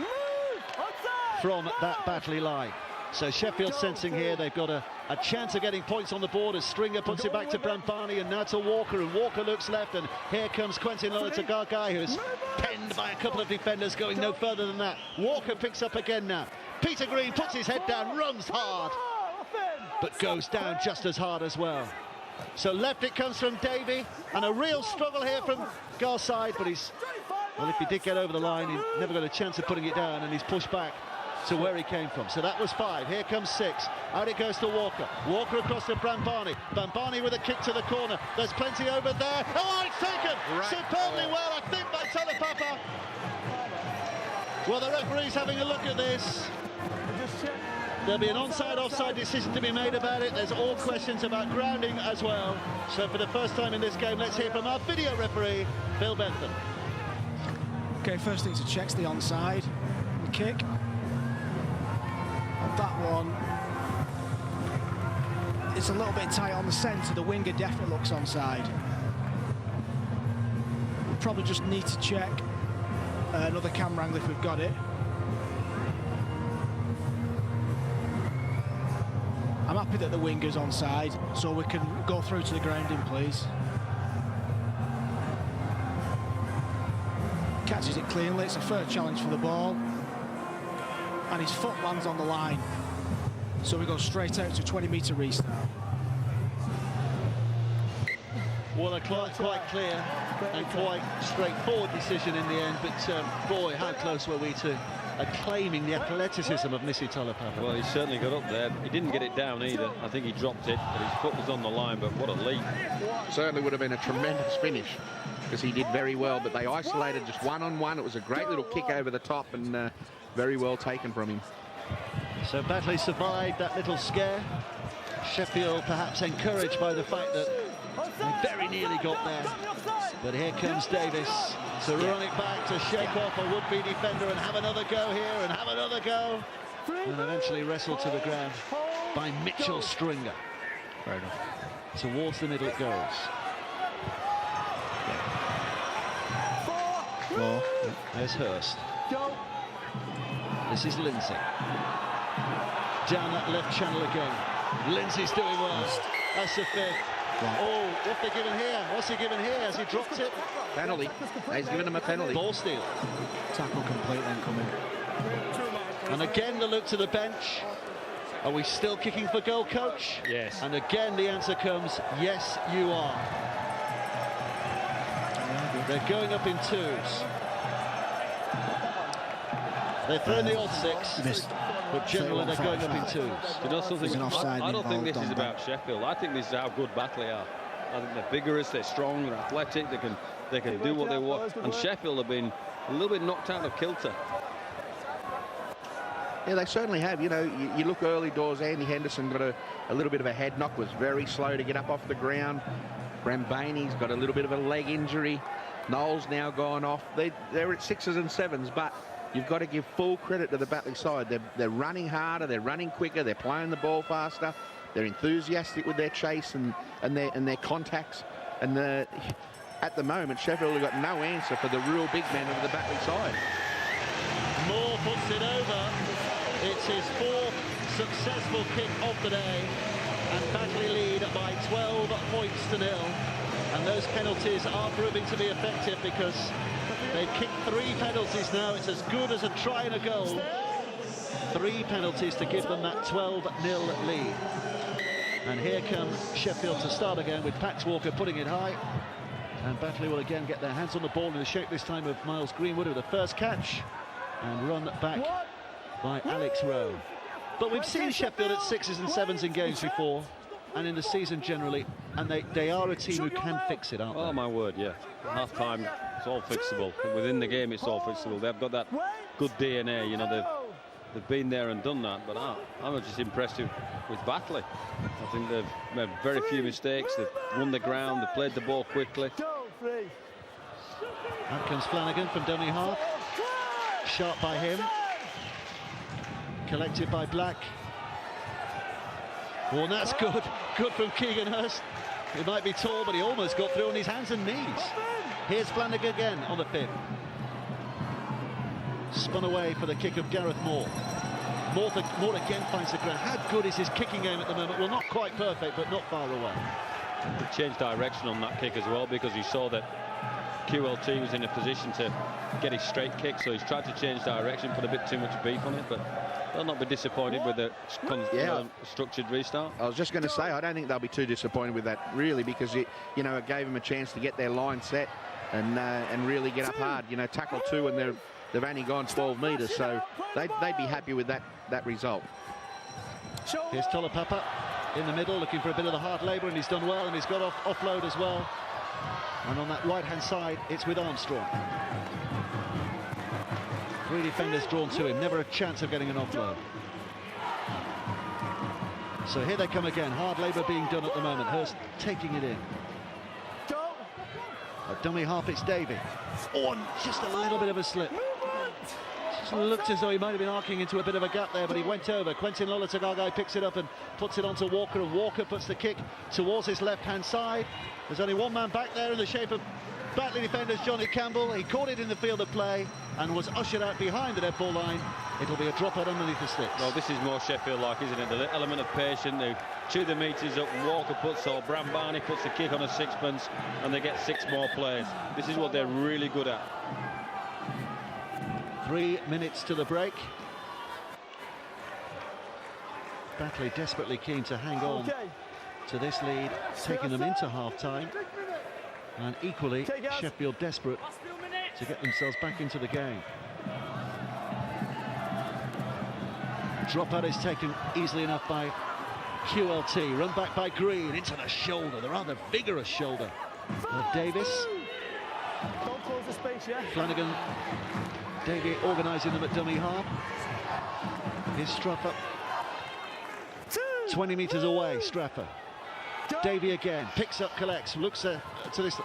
from that Batley line. So Sheffield sensing here they've got a chance of getting points on the board as Stringer puts it back to Brambani, and now to Walker, and Walker looks left, and here comes Quentin Lolita-Gagai, who's penned by a couple of defenders, going no further than that. Walker picks up again now. Peter Green puts his head down, runs hard, but goes down just as hard as well. So left it comes from Davey, and a real struggle here from Garside, but well, if he did get over the line, he never got a chance of putting it down, and he's pushed back to where he came from. So that was 5. Here comes 6. Out it goes to Walker. Walker across to Brambani. Brambani with a kick to the corner. There's plenty over there. Oh, it's taken superbly well, I think, by Talapapa. Well, the referee's having a look at this. There'll be an onside-offside decision to be made about it. There's all questions about grounding as well. So for the first time in this game, let's hear from our video referee, Phil Bentham. Okay, first thing to check's the onside. The kick. On that one, it's a little bit tight on the centre. The winger definitely looks onside. We probably just need to check another camera angle if we've got it. I'm happy that the winger's onside, so we can go through to the grounding, please. Catches it cleanly, it's a fair challenge for the ball. And his foot lands on the line. So we go straight out to 20-metre restart. Well, a quite clear and quite straightforward decision in the end, but boy, how close were we to acclaiming the athleticism of Missy Talapapa. Well, he certainly got up there. He didn't get it down either. I think he dropped it, but his foot was on the line, but what a leap. Certainly would have been a tremendous finish, because he did very well, but they isolated just one-on-one. It was a great little kick over the top, and very well taken from him. So Batley survived that little scare. Sheffield perhaps encouraged by the fact that they very nearly got there. But here comes Davis to run it back, to shake off a would-be defender and have another go here and have another go. And eventually wrestled to the ground by Mitchell Stringer. Fair enough. Towards the middle it goes. There's Hurst. This is Lindsay. Down that left channel again. Lindsay's doing well. That's the 5th. Oh, what they given here? What's he given here? Has he dropped it? Penalty. He's given him a penalty. Ball steal. Tackle complete then coming. And again the look to the bench. Are we still kicking for goal, coach? Yes. And again the answer comes, yes, you are. They're going up in 2s. They're throwing the odd 6. Missed. But generally they're going up in 2s. You know something? An offside I don't think this involved is on about Sheffield. I think this is how good Batley are. I think they're vigorous, they're strong, they're athletic, they can do what they want. And Sheffield have been a little bit knocked out of kilter. Yeah, they certainly have. You know, you look early doors, Andy Henderson got a little bit of a head knock, was very slow to get up off the ground. Brambani's got a little bit of a leg injury. Knowles now gone off. They're at 6s and 7s, but you've got to give full credit to the Batley side. They're running harder, they're running quicker, they're playing the ball faster, they're enthusiastic with their chase and their contacts. And at the moment, Sheffield have got no answer for the real big man of the Batley side. Moore puts it over. It's his 4th successful kick of the day, and Batley lead by 12 points to 0. And those penalties are proving to be effective, because they've kicked 3 penalties now. It's as good as a try and a goal. 3 penalties to give them that 12-0 lead. And here comes Sheffield to start again, with Pax Walker putting it high. And Batley will again get their hands on the ball in the shape this time of Miles Greenwood with the first catch. And run back by Alex Rowe. But we've seen Sheffield at 6s and 7s in games before, and in the season generally, and they are a team who can fix it, aren't they? Oh, my word, yeah. Half-time, it's all fixable. Within the game, it's all fixable. They've got that good DNA, you know, they've been there and done that, but I'm just impressed with Batley. I think they've made very few mistakes. They've won the ground, they've played the ball quickly. Out comes Flanagan from dummy half. Sharp by him. Collected by Black. Oh, and that's good. Good from Keegan Hurst. He might be tall, but he almost got through on his hands and knees. Here's Flanagan again on the 5th. Spun away for the kick of Gareth Moore. Moore again finds the ground. How good is his kicking game at the moment? Well, not quite perfect, but not far away. He changed direction on that kick as well, because he saw that QLT was in a position to get his straight kick, so he's tried to change direction, put a bit too much beef on it, but they'll not be disappointed with the structured restart. I was just going to say, I don't think they'll be too disappointed with that, really, because it gave them a chance to get their line set and really get up hard. You know, tackle 2 and they're they've only gone 12 metres, so they'd be happy with that result. Here's Tolopapa in the middle, looking for a bit of the hard labour, and he's done well, and he's got offload as well. And on that right-hand side, it's with Armstrong. 3 defenders drawn to him, never a chance of getting an offload. So here they come again, hard labour being done at the moment. Hurst taking it in. A dummy half, it's Davey. Oh, and just a little bit of a slip. Just looked as though he might have been arcing into a bit of a gap there, but he went over. Quentin Lolatagagai picks it up and puts it onto Walker, and Walker puts the kick towards his left-hand side. There's only one man back there in the shape of Batley defenders, Johnny Campbell. He caught it in the field of play and was ushered out behind the dead ball line. It'll be a drop out underneath the sticks. Well, this is more Sheffield-like, isn't it? The element of patience. They chew the meters up, Walker puts, or Brambani puts the kick on a sixpence, and they get 6 more plays. This is what they're really good at. 3 minutes to the break. Batley desperately keen to hang on to this lead, taking them into half-time. And equally, Sheffield desperate to get themselves back into the game. Dropout is taken easily enough by QLT. Run back by Green into the shoulder, the rather vigorous shoulder of Davis. Don't close the space, yeah? Flanagan, Davey organising them at dummy half. Here's Strapper. 20 metres away, Strapper. Davey again, picks up, collects, looks to this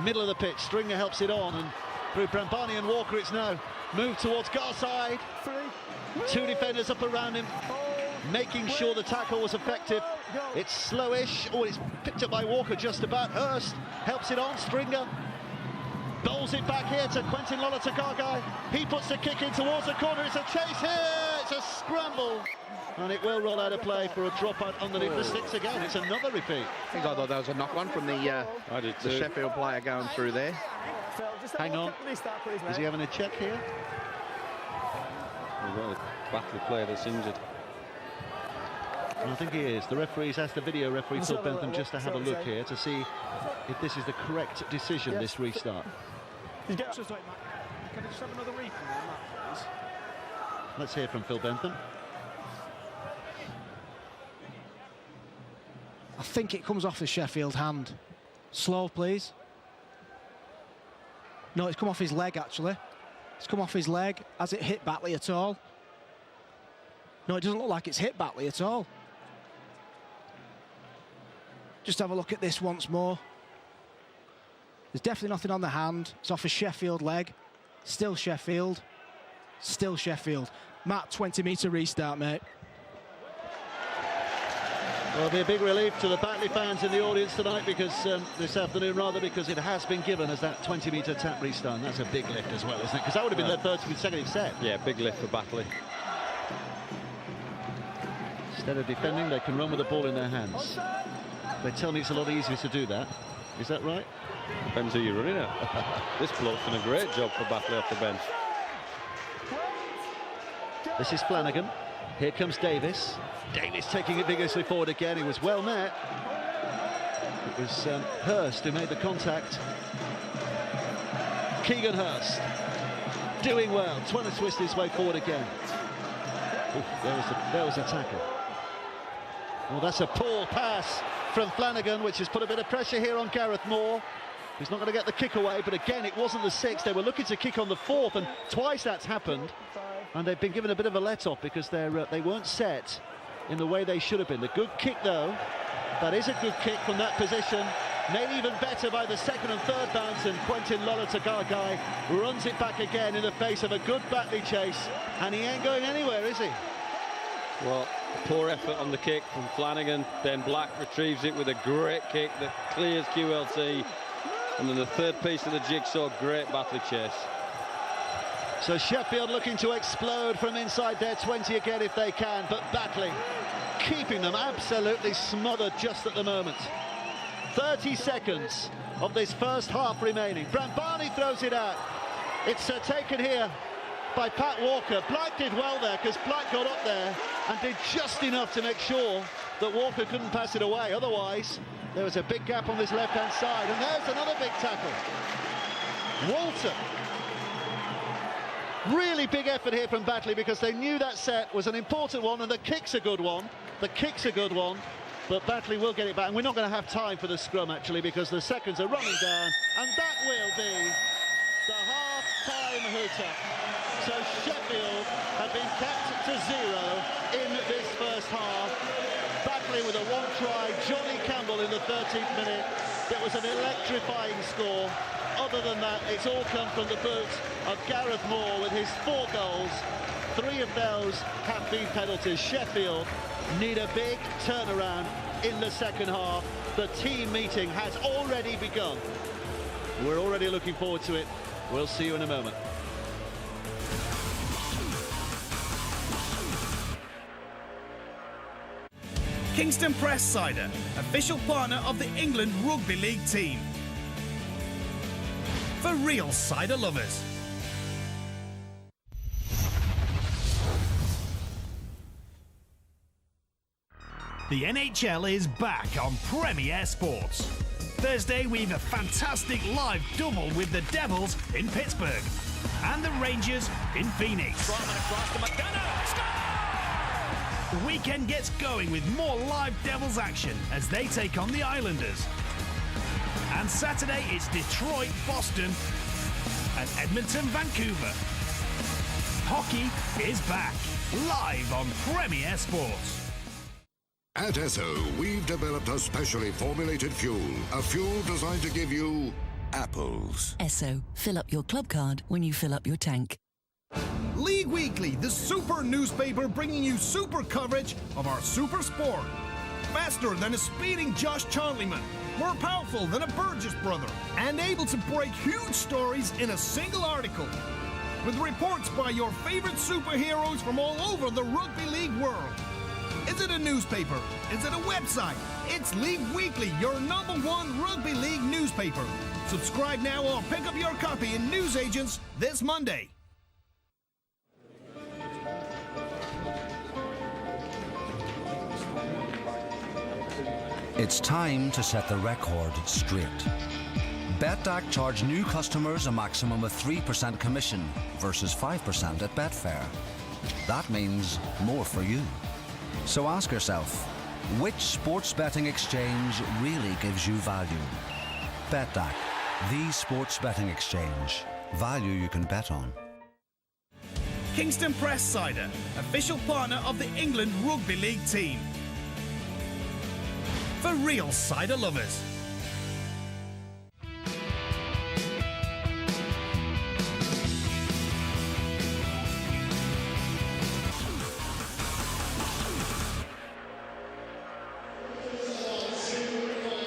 middle of the pitch. Stringer helps it on, and through Brambani and Walker it's now moved towards Garside. 2 defenders up around him, making sure the tackle was effective. It's slowish. Oh, it's picked up by Walker just about. Hurst helps it on. Stringer bowls it back here to Quentin Lolatagagai. He puts the kick in towards the corner. It's a chase here. It's a scramble. And it will roll out of play for a dropout underneath the sticks again. It's another repeat. I think I thought that was a knock-on from the Sheffield player going through there. Hang on. Is he having a check here? Well, a Batley player that's injured. I think he is. The referee's asked the video referee, Phil Bentham, just to have a look here to see if this is the correct decision, this restart. Can I just have another replay on that, please? Let's hear from Phil Bentham. I think it comes off the Sheffield hand. Slow, please. No, it's come off his leg, actually. It's come off his leg. Has it hit Batley at all? No, it doesn't look like it's hit Batley at all. Just have a look at this once more. There's definitely nothing on the hand. It's off a Sheffield leg. Still Sheffield. Still Sheffield. Matt, 20-metre restart, mate. Well, it'll be a big relief to the Batley fans in the audience tonight, because this afternoon, rather, because it has been given as that 20-metre tap restart. And that's a big lift as well, isn't it? Because that would have been their third consecutive set. Yeah, big lift for Batley. Instead of defending, they can run with the ball in their hands. They tell me it's a lot easier to do that. Is that right? Depends who you're running at. This bloke's done a great job for Batley off the bench. This is Flanagan. Here comes Davis. Davis taking it vigorously forward again. He was well met. It was Hurst who made the contact. Keegan Hurst doing well, trying to twist his way forward again. Oof, there was a tackle. Well, that's a poor pass from Flanagan, which has put a bit of pressure here on Gareth Moore. He's not going to get the kick away, but again, it wasn't the 6th. They were looking to kick on the 4th, and twice that's happened. And they've been given a bit of a let-off because they weren't set in the way they should have been. The good kick, though, that is a good kick from that position. Made even better by the 2nd and 3rd bounce, and Quentin Lolatagagai runs it back again in the face of a good Batley chase, and he ain't going anywhere, is he? Well, poor effort on the kick from Flanagan, then Black retrieves it with a great kick that clears QLT, and then the 3rd piece of the jigsaw, great Batley chase. So Sheffield looking to explode from inside their 20 again if they can, but Batley keeping them absolutely smothered just at the moment. 30 seconds of this first half remaining. Brambani throws it out. It's taken here by Pat Walker. Black did well there, because Black got up there and did just enough to make sure that Walker couldn't pass it away. Otherwise, there was a big gap on this left-hand side, and there's another big tackle. Walter Really big effort here from Batley because they knew that set was an important one, and the kick's a good one. The kick's a good one, but Batley will get it back. And we're not going to have time for the scrum, actually, because the seconds are running down, and that will be the half-time hooter. So Sheffield have been kept to 0 in this first half. Batley with a one-try, Johnny Campbell in the 13th minute. That was an electrifying score. Other than that, it's all come from the boot of Gareth Moore with his 4 goals. 3 of those have been penalties. Sheffield need a big turnaround in the second half. The team meeting has already begun. We're already looking forward to it. We'll see you in a moment. Kingston Press Cider, official partner of the England Rugby League team. For real cider lovers. The NHL is back on Premier Sports. Thursday we have a fantastic live double with the Devils in Pittsburgh and the Rangers in Phoenix. The weekend gets going with more live Devils action as they take on the Islanders. And Saturday it's Detroit, Boston and Edmonton, Vancouver. Hockey is back, live on Premier Sports. At Esso, we've developed a specially formulated fuel. A fuel designed to give you apples. Esso, fill up your club card when you fill up your tank. League Weekly, the super newspaper bringing you super coverage of our super sport. Faster than a speeding Josh Charleyman, more powerful than a Burgess brother, and able to break huge stories in a single article. With reports by your favorite superheroes from all over the rugby league world. Is it a newspaper? Is it a website? It's League Weekly, your #1 rugby league newspaper. Subscribe now or pick up your copy in newsagents this Monday. It's time to set the record straight. Betdaq charge new customers a maximum of 3% commission versus 5% at Betfair. That means more for you. So ask yourself, which sports betting exchange really gives you value? Betdaq, the sports betting exchange. Value you can bet on. Kingston Press Cider, official partner of the England Rugby League team. For real cider lovers.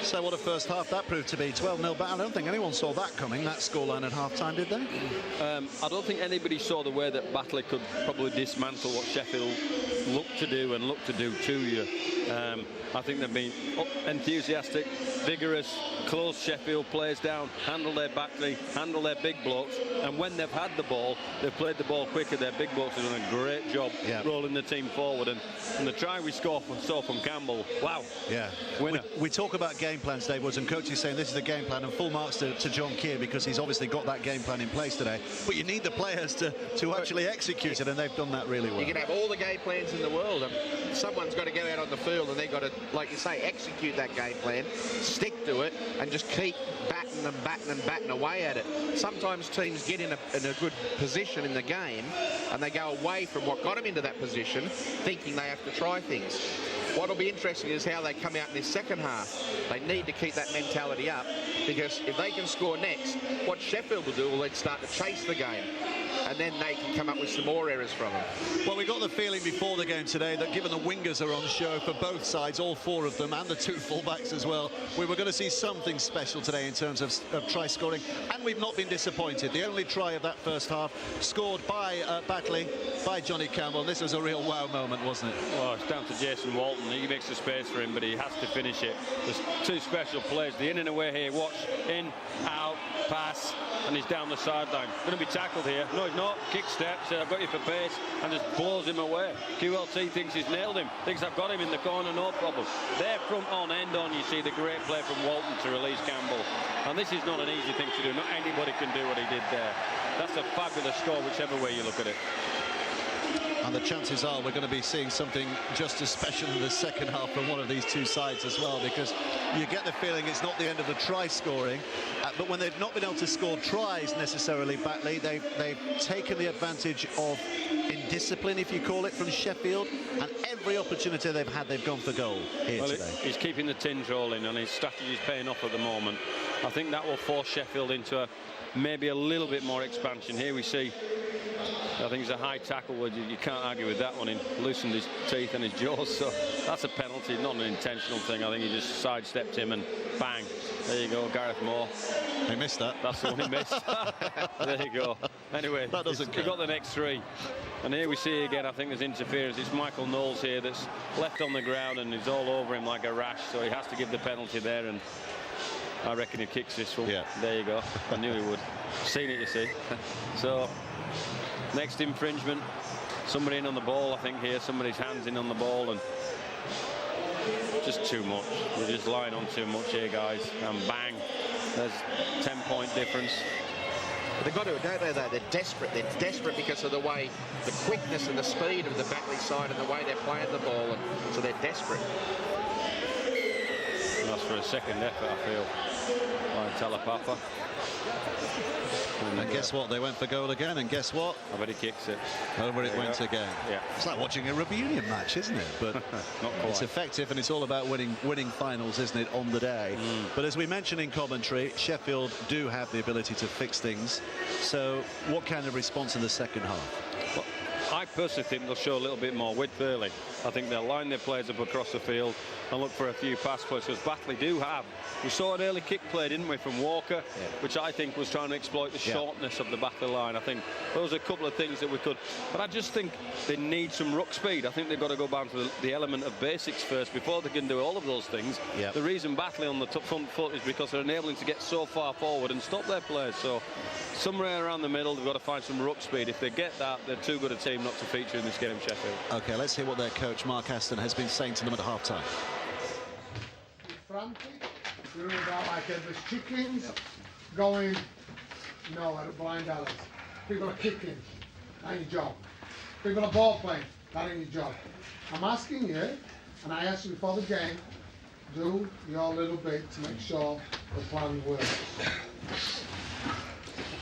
So what a first half that proved to be. 12-0 battle. I don't think anyone saw that coming, that scoreline at half-time, did they? I don't think anybody saw the way that Batley could probably dismantle what Sheffield looked to do and looked to do to you. I think they've been enthusiastic, vigorous, close Sheffield players down, handle their Batley, handle their big blokes, and when they've had the ball, they've played the ball quicker. Their big blokes have done a great job rolling the team forward, and the try we saw from Campbell, wow. Yeah. Winner. We talk about game plans, Dave Woods, and coach is saying this is the game plan, and full marks to John Keir because he's obviously got that game plan in place today, but you need the players to actually execute it, and they've done that really well. You can have all the game plans in the world, and someone's got to go out on the field and they've got to, like you say, execute that game plan, stick to it, and just keep batting away at it. Sometimes teams get in a good position in the game and they go away from what got them into that position, thinking they have to try things. What'll be interesting is how they come out in this second half. They need to keep that mentality up, because if they can score next, what Sheffield will do will then start to chase the game, and then they can come up with some more errors from them. Well, we got the feeling before the game today that given the wingers are on show for both sides, all 4 of them, and the 2 fullbacks as well, we were going to see something special today in terms of try scoring, and we've not been disappointed. The only try of that first half scored by Batley, by Johnny Campbell. This was a real wow moment, wasn't it? Well, it's down to Jason Walton. He makes the space for him, but he has to finish it. There's 2 special players. The in and away here. Watch, in, out, pass, and he's down the sideline. Going to be tackled here. No, he's not. Kick step, said I've got you for pace, and just blows him away. QLT thinks he's nailed him. Thinks I've got him in the corner, no problem. There, front on, end on, you see the great play from Walton to release Campbell. And this is not an easy thing to do. Not anybody can do what he did there. That's a fabulous score, whichever way you look at it. And the chances are we're going to be seeing something just as special in the second half from one of these two sides as well, because you get the feeling it's not the end of the try scoring, but when they've not been able to score tries necessarily, Batley, they've taken the advantage of indiscipline, if you call it, from Sheffield, and every opportunity they've had, they've gone for goal here today. He's keeping the tins rolling, and his strategy is paying off at the moment. I think that will force Sheffield into maybe a little bit more expansion. Here we see, I think it's a high tackle where you can't argue with that one. He loosened his teeth and his jaws, so that's a penalty, not an intentional thing. I think he just sidestepped him and bang, there you go, Gareth Moore. He missed that. That's the one he missed. There you go. Anyway, that doesn't he got the next three. And here we see again, I think there's interference. It's Michael Knowles here that's left on the ground and he's all over him like a rash, so he has to give the penalty there, and I reckon he kicks this one. Yeah. There you go. I knew he would. Seen it, you see. So, next infringement. Somebody in on the ball, I think here. Somebody's hands in on the ball, and just too much. We're just lying on too much here, guys. And bang. There's 10-point difference. They've got to, don't they, though? They're desperate. They're desperate because of the way, the quickness and the speed of the Batley side and the way they're playing the ball, and so they're desperate. That's for a second effort, I feel, by Talapapa. And guess what? They went for goal again, and guess what? I bet he kicks it. Over it went again. Yeah. It's like watching a rugby union match, isn't it? But not quite. It's effective, and it's all about winning finals, isn't it, on the day? But as we mentioned in commentary, Sheffield do have the ability to fix things. So what kind of response in the second half? Well, I personally think they'll show a little bit more width early. I think they'll line their players up across the field and look for a few pass plays, because Batley do have. We saw an early kick play, didn't we, from Walker, which I think was trying to exploit the shortness of the Batley line. I think those are a couple of things that we could, but I just think they need some ruck speed. I think they've got to go back to the element of basics first before they can do all of those things. The reason Batley on the front foot is because they're enabling to get so far forward and stop their players. So somewhere around the middle, they've got to find some ruck speed. If they get that, they're too good a team not to feature in this game, Sheffield. Okay, let's hear what their coach Mark Aston has been saying to them at half-time. Frantic, you know about like there's chickens going nowhere at blind alleys. People are kicking, that ain't your job. People are ball playing, that ain't your job. I'm asking you, and I asked you before the game, do your little bit to make sure the plan works.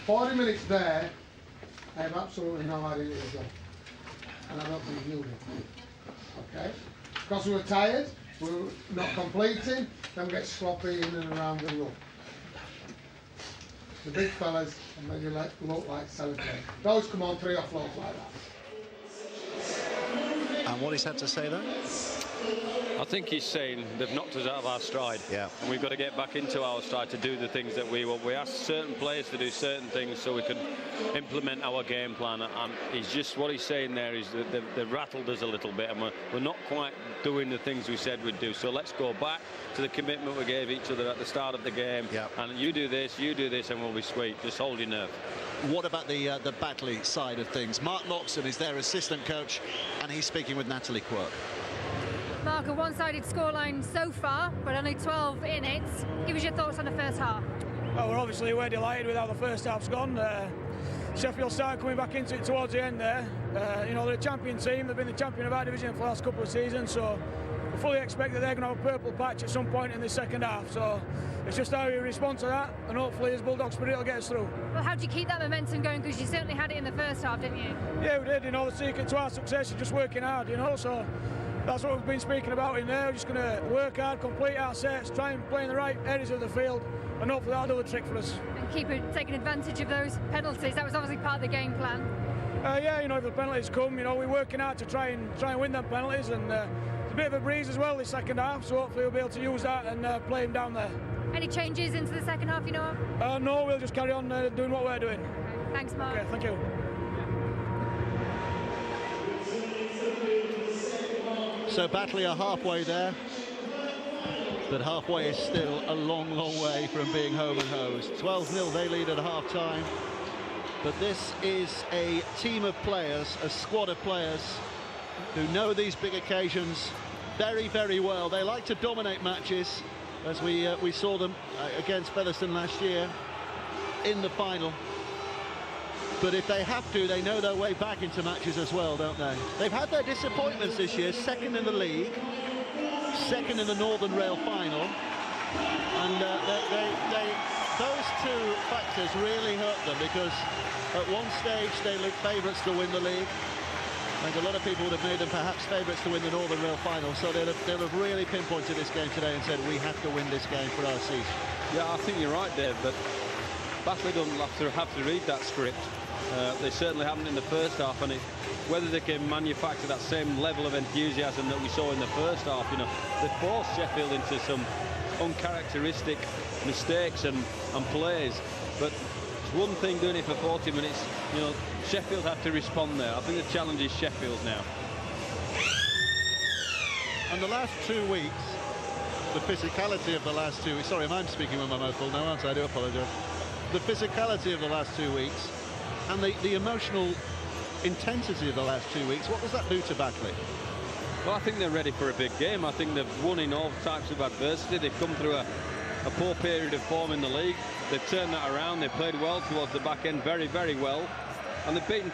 40 minutes there, I have absolutely no idea what you're doing. And I don't think you knew it. Okay? Because we were tired, we were not completing, then we get sloppy in and around the room. The big fellas, and then you look like celebrate. Those come on 3 offloads like that. And what he's had to say there? I think he's saying they've knocked us out of our stride. And we've got to get back into our stride to do the things that we want. We ask certain players to do certain things so we can implement our game plan. And he's just, what he's saying there is that they've rattled us a little bit, and we're not quite doing the things we said we'd do. So let's go back to the commitment we gave each other at the start of the game. And you do this, and we'll be sweet. Just hold your nerve. What about the Batley side of things? Mark Loxton is their assistant coach, and he's speaking with Natalie Quirk. Mark, a one-sided scoreline so far, but only 12 in it. Give us your thoughts on the first half. Well, we're delighted with how the first half's gone. Sheffield started coming back into it towards the end there. You know, they're a champion team. They've been the champion of our division for the last couple of seasons, so we fully expect that they're going to have a purple patch at some point in the second half. So it's just how we respond to that, and hopefully as Bulldog spirit will get us through. Well, how do you keep that momentum going? Because you certainly had it in the first half, didn't you? Yeah, we did. You know, the secret to our success is just working hard, you know, so that's what we've been speaking about in there. We're just going to work hard, complete our sets, try and play in the right areas of the field, and hopefully that'll do the trick for us. And keep taking advantage of those penalties. That was obviously part of the game plan. Yeah, you know, if the penalties come, you know, we're working hard to try and win them penalties, and it's a bit of a breeze as well this second half, so hopefully we'll be able to use that and play him down there. Any changes into the second half, you know of? No, we'll just carry on doing what we're doing. Okay. Thanks, Mark. Okay, thank you. So Batley are halfway there, but halfway is still a long, long way from being home and hosed. 12-0 they lead at half-time, but this is a team of players, a squad of players who know these big occasions very, very well. They like to dominate matches, as we saw them against Featherstone last year in the final. But if they have to, they know their way back into matches as well, don't they? They've had their disappointments this year, second in the league, second in the Northern Rail final, and those two factors really hurt them, because at one stage they looked favourites to win the league. I think a lot of people would have made them perhaps favourites to win the Northern Rail final, so they'll have really pinpointed this game today and said, we have to win this game for our seat. Yeah, I think you're right, Dave, but Batley don't have to read that script. They certainly haven't in the first half, and whether they can manufacture that same level of enthusiasm that we saw in the first half, you know, they forced Sheffield into some uncharacteristic mistakes and plays. But it's one thing doing it for 40 minutes, you know, Sheffield have to respond there. I think the challenge is Sheffield now. And the last 2 weeks, the physicality of the last 2 weeks, sorry, I'm speaking with my mouth full now, aren't I? I do apologise. The physicality of the last 2 weeks and the emotional intensity of the last 2 weeks, what does that do to Batley? Well, I think they're ready for a big game. I think they've won in all types of adversity. They've come through a poor period of form in the league. They've turned that around. They played well towards the back end, very, very well. And they've beaten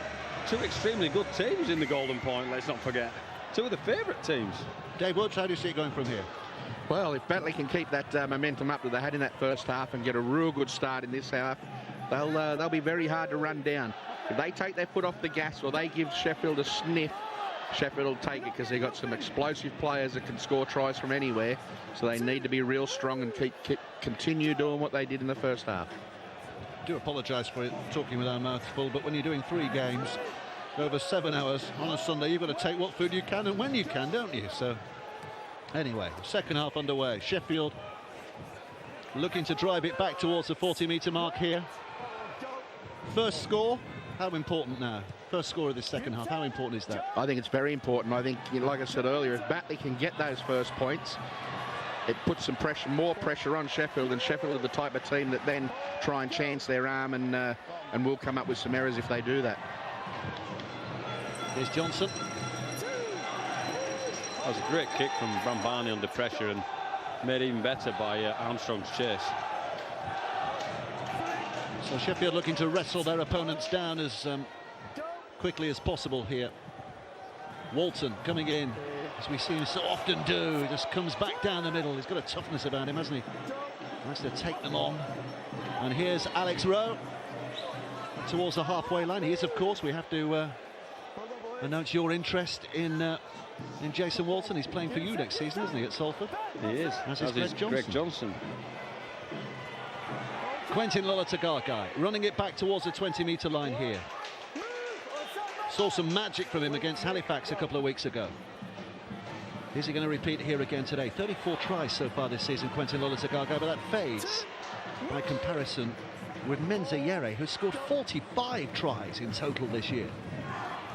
two extremely good teams in the Golden Point, let's not forget. Two of the favourite teams. Dave Woods, how do you see it going from here? Well, if Batley can keep that momentum up that they had in that first half and get a real good start in this half, they'll be very hard to run down. If they take their foot off the gas or they give Sheffield a sniff, Sheffield will take it, because they've got some explosive players that can score tries from anywhere. So they need to be real strong and continue doing what they did in the first half. I do apologise for talking with our mouths full, but when you're doing 3 games over 7 hours on a Sunday, you've got to take what food you can and when you can, don't you? So anyway, second half underway. Sheffield looking to drive it back towards the 40-metre mark here. First score, how important now? First score of this second half, how important is that? I think it's very important. I think, you know, like I said earlier, if Batley can get those first points, it puts some pressure, more pressure on Sheffield, and Sheffield are the type of team that then try and chance their arm and will come up with some errors if they do that. Here's Johnson. That was a great kick from Brambani under pressure and made even better by Armstrong's chase. So Sheffield looking to wrestle their opponents down as quickly as possible here. Walton coming in, as we see him so often do, just comes back down the middle. He's got a toughness about him, hasn't he? Nice to take them on. And here's Alex Rowe towards the halfway line. He is, of course. We have to announce your interest in Jason Walton. He's playing for you next season, isn't he, at Salford? He is. As is Greg Johnson. Quentin Lolatagagai running it back towards the 20-metre line here. Saw some magic from him against Halifax a couple of weeks ago. Is he going to repeat here again today? 34 tries so far this season, Quentin Lolatagagai, but that fades by comparison with Mensah-Yere, who scored 45 tries in total this year.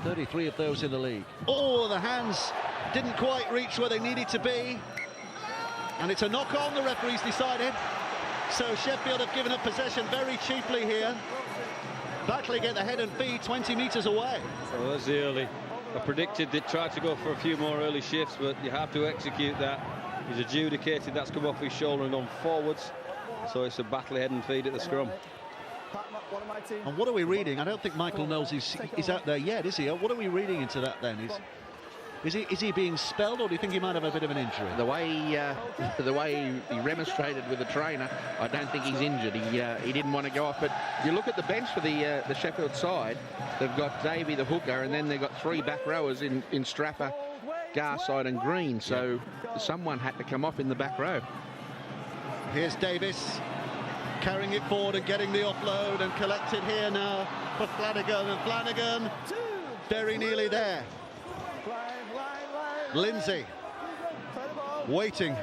33 of those in the league. Oh, the hands didn't quite reach where they needed to be. And it's a knock on, the referee's decided. So Sheffield have given up possession very cheaply here. Batley get the head and feet 20 metres away. So that's the early. I predicted they'd try to go for a few more early shifts, but you have to execute that. He's adjudicated, that's come off his shoulder and gone forwards. So it's a Batley head and feet at the scrum. And what are we reading? I don't think Michael Knowles is out there yet, is he? What are we reading into that then? Is he being spelled, or do you think he might have a bit of an injury? The way he remonstrated with the trainer, I don't think he's injured. He didn't want to go off. But you look at the bench for the Sheffield side, they've got Davey the hooker, and then they've got 3 back rowers in Strapper, Garside and Green. So someone had to come off in the back row. Here's Davis carrying it forward and getting the offload, and collected here now for Flanagan, and Flanagan very nearly there. Lindsay waiting,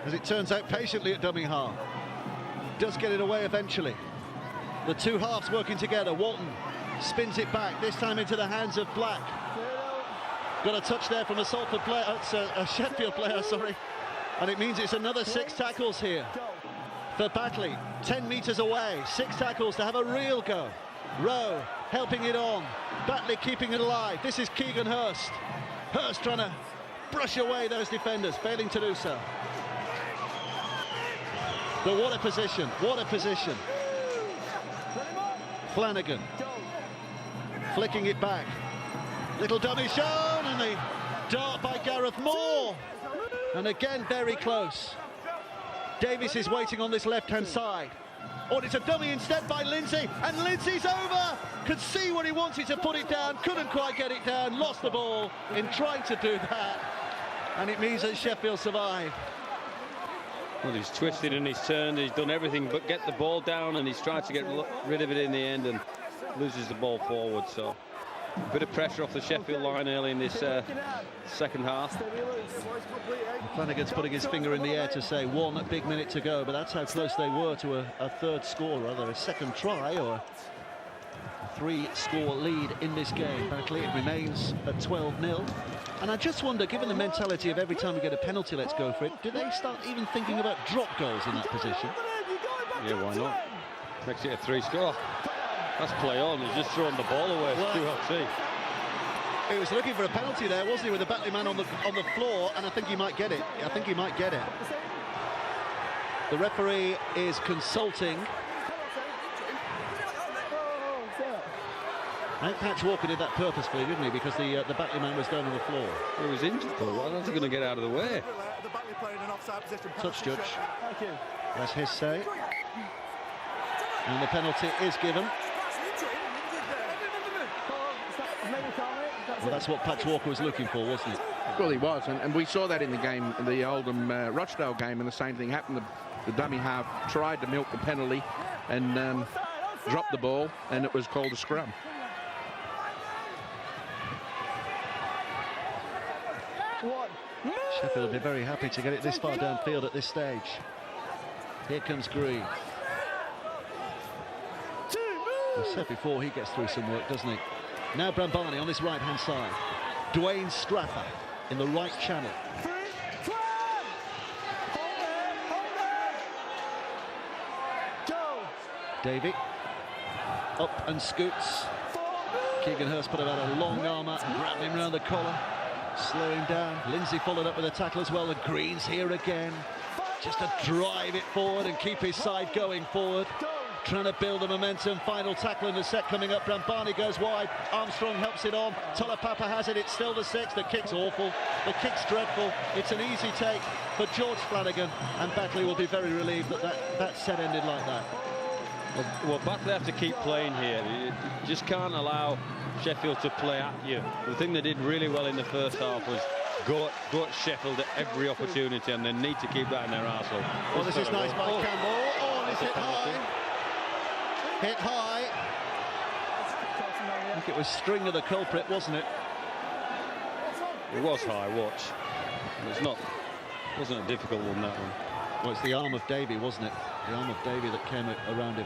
as it turns out, patiently at dummy half. Does get it away eventually. The two halves working together. Walton spins it back, this time into the hands of Black. Got a touch there from a Salford player, a Sheffield player, sorry. And it means it's another 6 tackles here for Batley. 10 metres away, 6 tackles to have a real go. Rowe helping it on. Batley keeping it alive. This is Keegan Hurst. Hurst trying to brush away those defenders, failing to do so. But what a position, what a position. Flanagan Flicking it back. Little dummy shown, and the dart by Gareth Moore. And again, very close. Davies is waiting on this left-hand side. Oh, it's a dummy instead by Lindsay, and Lindsay's over! Could see where he wanted to put it down, couldn't quite get it down, lost the ball in trying to do that. And it means that Sheffield survive. Well, he's twisted and he's turned, he's done everything but get the ball down, and he's tried to get rid of it in the end and loses the ball forward. So a bit of pressure off the Sheffield line early in this second half. Flanagan's putting his finger in the air to say 1 big minute to go, but that's how close they were to a third score, rather a second try or a 3-score lead in this game. Batley, it remains at 12-0. And I just wonder, given the mentality of every time we get a penalty, let's go for it, do they start even thinking about drop goals in that position? Yeah, why not? Makes it a 3-score. That's play on, he's just thrown the ball away. Well, he was looking for a penalty there, wasn't he, with the Batley man on the floor, and I think he might get it. I think he might get it. The referee is consulting. I think Patch Walker did that purposefully, didn't he? Because the Batley man was down on the floor. He was injured, though. Why was he going to get out of the way? Touch judge. That's his say. And the penalty is given. Well, that's what Patch Walker was looking for, wasn't it? Well, he was, and we saw that in the game, the Oldham Rochdale game, and the same thing happened. The dummy half tried to milk the penalty and dropped the ball, and it was called a scrum. Sheffield will be very happy to get it this far downfield at this stage. Here comes Green. I said before, he gets through some work, doesn't he? Now Brambani on this right-hand side. Dwayne Strapper in the right channel. Davey up and scoots. Keegan Hurst put about a long arm out and grabbed him round the collar. Slow him down. Lindsay followed up with a tackle as well, and Green's here again. Just to drive it forward and keep his side going forward. Trying to build the momentum. Final tackle in the set coming up. Brambani goes wide. Armstrong helps it on. Tolapapa has it. It's still the 6. The kick's awful. The kick's dreadful. It's an easy take for George Flanagan, and Batley will be very relieved that that set ended like that. Well, Batley have to keep playing here. You just can't allow Sheffield to play at you. The thing they did really well in the first half was go at Sheffield at every opportunity, and they need to keep that in their arsenal. Well, this is nice by Campbell. Oh, and it's hit high. Hit high. I think it was Stringer the culprit, wasn't it? It was high, watch. Wasn't a difficult one, that one. Well, it's the arm of Davey, wasn't it? The arm of Davey that came around him.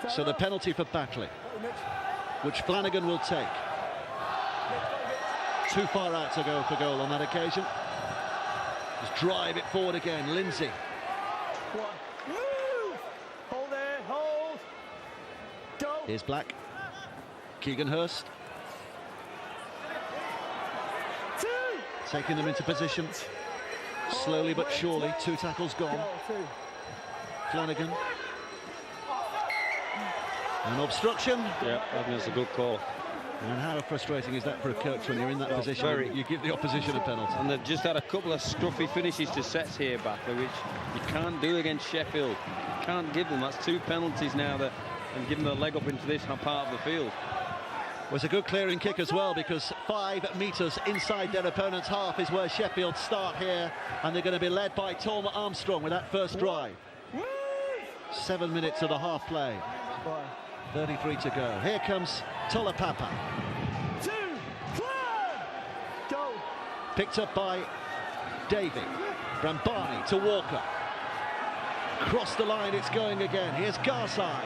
So the penalty for Batley, which Flanagan will take. Too far out to go for goal on that occasion. Just drive it forward again. Lindsay. Hold there, hold. Go. Here's Black. Keegan Hurst. Taking them into position. Slowly but surely, 2 tackles gone. Flanagan. An obstruction. Yeah, I think that's a good call. And how frustrating is that for a coach when you're in that position? You give the opposition a penalty. And they've just had a couple of scruffy finishes to sets here, Batley, which you can't do against Sheffield. You can't give them. That's 2 penalties now and give them a leg up into this part of the field. Was a good clearing kick as well, because 5 metres inside their opponent's half is where Sheffield start here, and they're going to be led by Tom Armstrong with that first drive. 7 minutes of the half play. 33 to go. Here comes Tolapapa. Go. Picked up by Davey. Brambani to Walker. Cross the line, it's going again. Here's Garside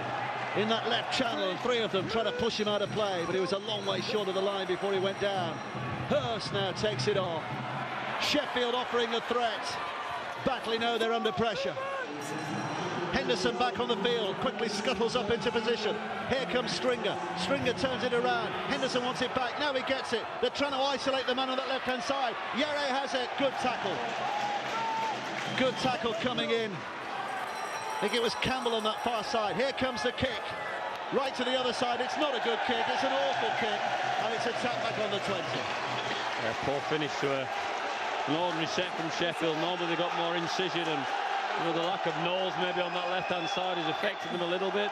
in that left channel, and 3 of them trying to push him out of play, but he was a long way short of the line before he went down. Hurst now takes it off. Sheffield offering a threat. Batley know they're under pressure. Henderson back on the field, quickly scuttles up into position. Here comes Stringer. Stringer turns it around. Henderson wants it back. Now he gets it. They're trying to isolate the man on that left-hand side. Yere has it. Good tackle. Good tackle coming in. I think it was Campbell on that far side. Here comes the kick. right to the other side. It's not a good kick, it's an awful kick, and it's a tap back on the 20. Yeah, poor finish to an ordinary set from Sheffield. Normally they've got more incision, and the lack of nose maybe on that left-hand side has affected them a little bit.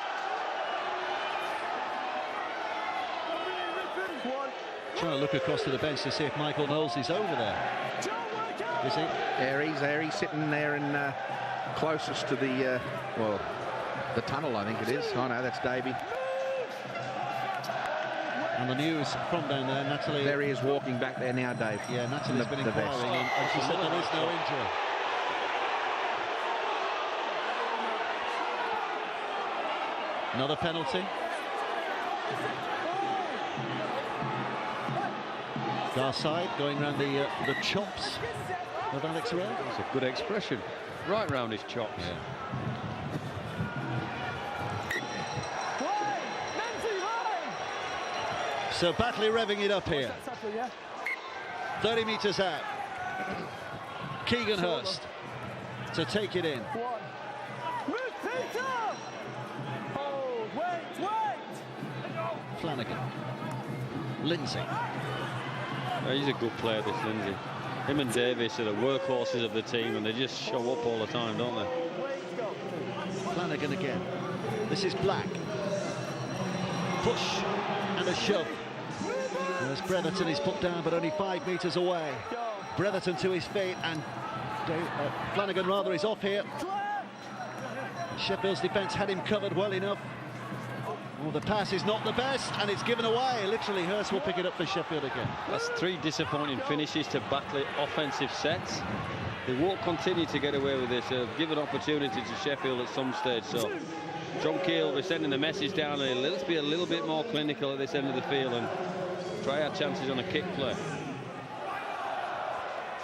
Trying to look across to the bench to see if Michael Knowles is over there. Is he? Yeah, he's there. He's sitting there in closest to the, well, the tunnel, I think it is. Oh, no, that's Davey. And the news from down there, Natalie... There he is walking back there now, Dave. Yeah, Natalie's been inquiring, and she said there is no injury. Another penalty. Garside going round the chops of Alex Rowe. That's a good expression. Right round his chops. Yeah. So Batley revving it up here. 30 metres out. Keegan Hurst to take it in. Flanagan. Lindsay. Oh, he's a good player, this Lindsay. Him and Davis are the workhorses of the team, and they just show up all the time, don't they? Flanagan again. This is Black. Push and a shove. As Bretherton is put down, but only 5 metres away. Bretherton to his feet, and Flanagan rather is off here. Sheffield's defence had him covered well enough. Well, the pass is not the best, and it's given away. Literally, Hurst will pick it up for Sheffield again. That's 3 disappointing finishes to Batley offensive sets. They won't continue to get away with this. Give an opportunity to Sheffield at some stage. So John Keel will be sending the message down. Let's be a little bit more clinical at this end of the field and try our chances on a kick play.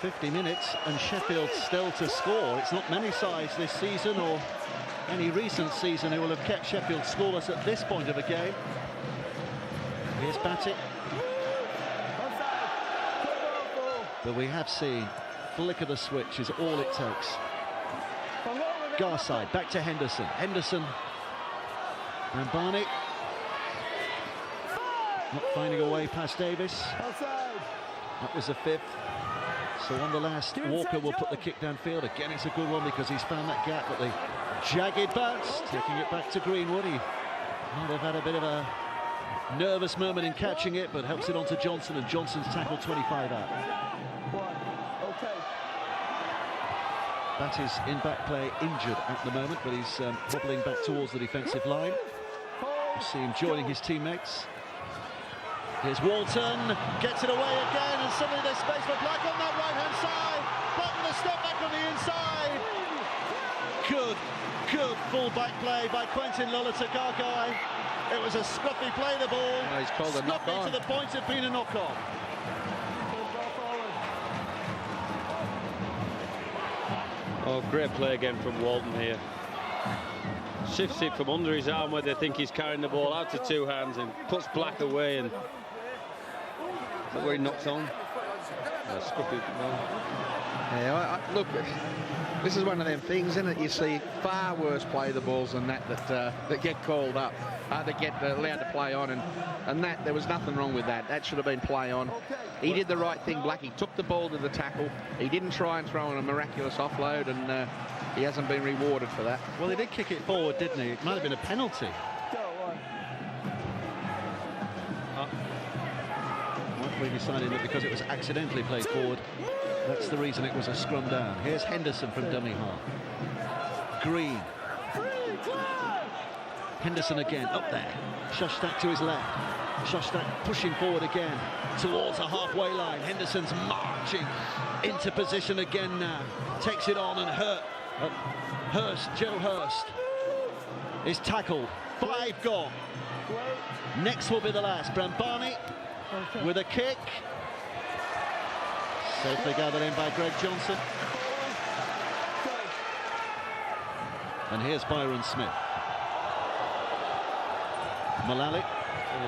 50 minutes, and Sheffield still to score. It's not many sides this season, or any recent season, who will have kept Sheffield scoreless at this point of a game. Here's Batty. But we have seen flick of the switch is all it takes. Garside, back to Henderson. Henderson and Barney. Not finding a way past Davis. That was the 5th. So on the last, Walker will put the kick downfield. Again, it's a good one because he's found that gap, but the jagged bounce, taking it back to Greenwood. He might have had a bit of a nervous moment in catching it, but helps it on to Johnson, and Johnson's tackled 25 out. Batty's in back play, injured at the moment, but he's wobbling back towards the defensive line. You see him joining his teammates. Here's Walton, gets it away again, and suddenly there's space for Black on that right-hand side. Button the step back on the inside. Good full-back play by Quentin Lolita-Gargai. It was a scruffy play, the ball. Well, he's called a knock-on. To the point of being a knock-on. Oh, great play again from Walton here. Shifts it from under his arm where they think he's carrying the ball out to 2 hands and puts Black away, and is that where he knocks on? Scruffy. Yeah, look, this is one of them things, isn't it? You see far worse play the balls than that get called up, that get allowed to play on, and that there was nothing wrong with that. That should have been play on. He did the right thing, Blackie took the ball to the tackle. He didn't try and throw in a miraculous offload, and he hasn't been rewarded for that. Well, he did kick it forward, didn't he? It might have been a penalty. We decided that because it was accidentally played forward, that's the reason it was a scrum down. Here's Henderson from dummy half. Green. Henderson again, up there. Shostak to his left. Shostak pushing forward again towards the halfway line. Henderson's marching into position again now. Takes it on, and Joe Hurst is tackled. 5 gone. Next will be the last. Brambani with a kick. Safely gathered in by Greg Johnson. And here's Byron Smith. Mullally.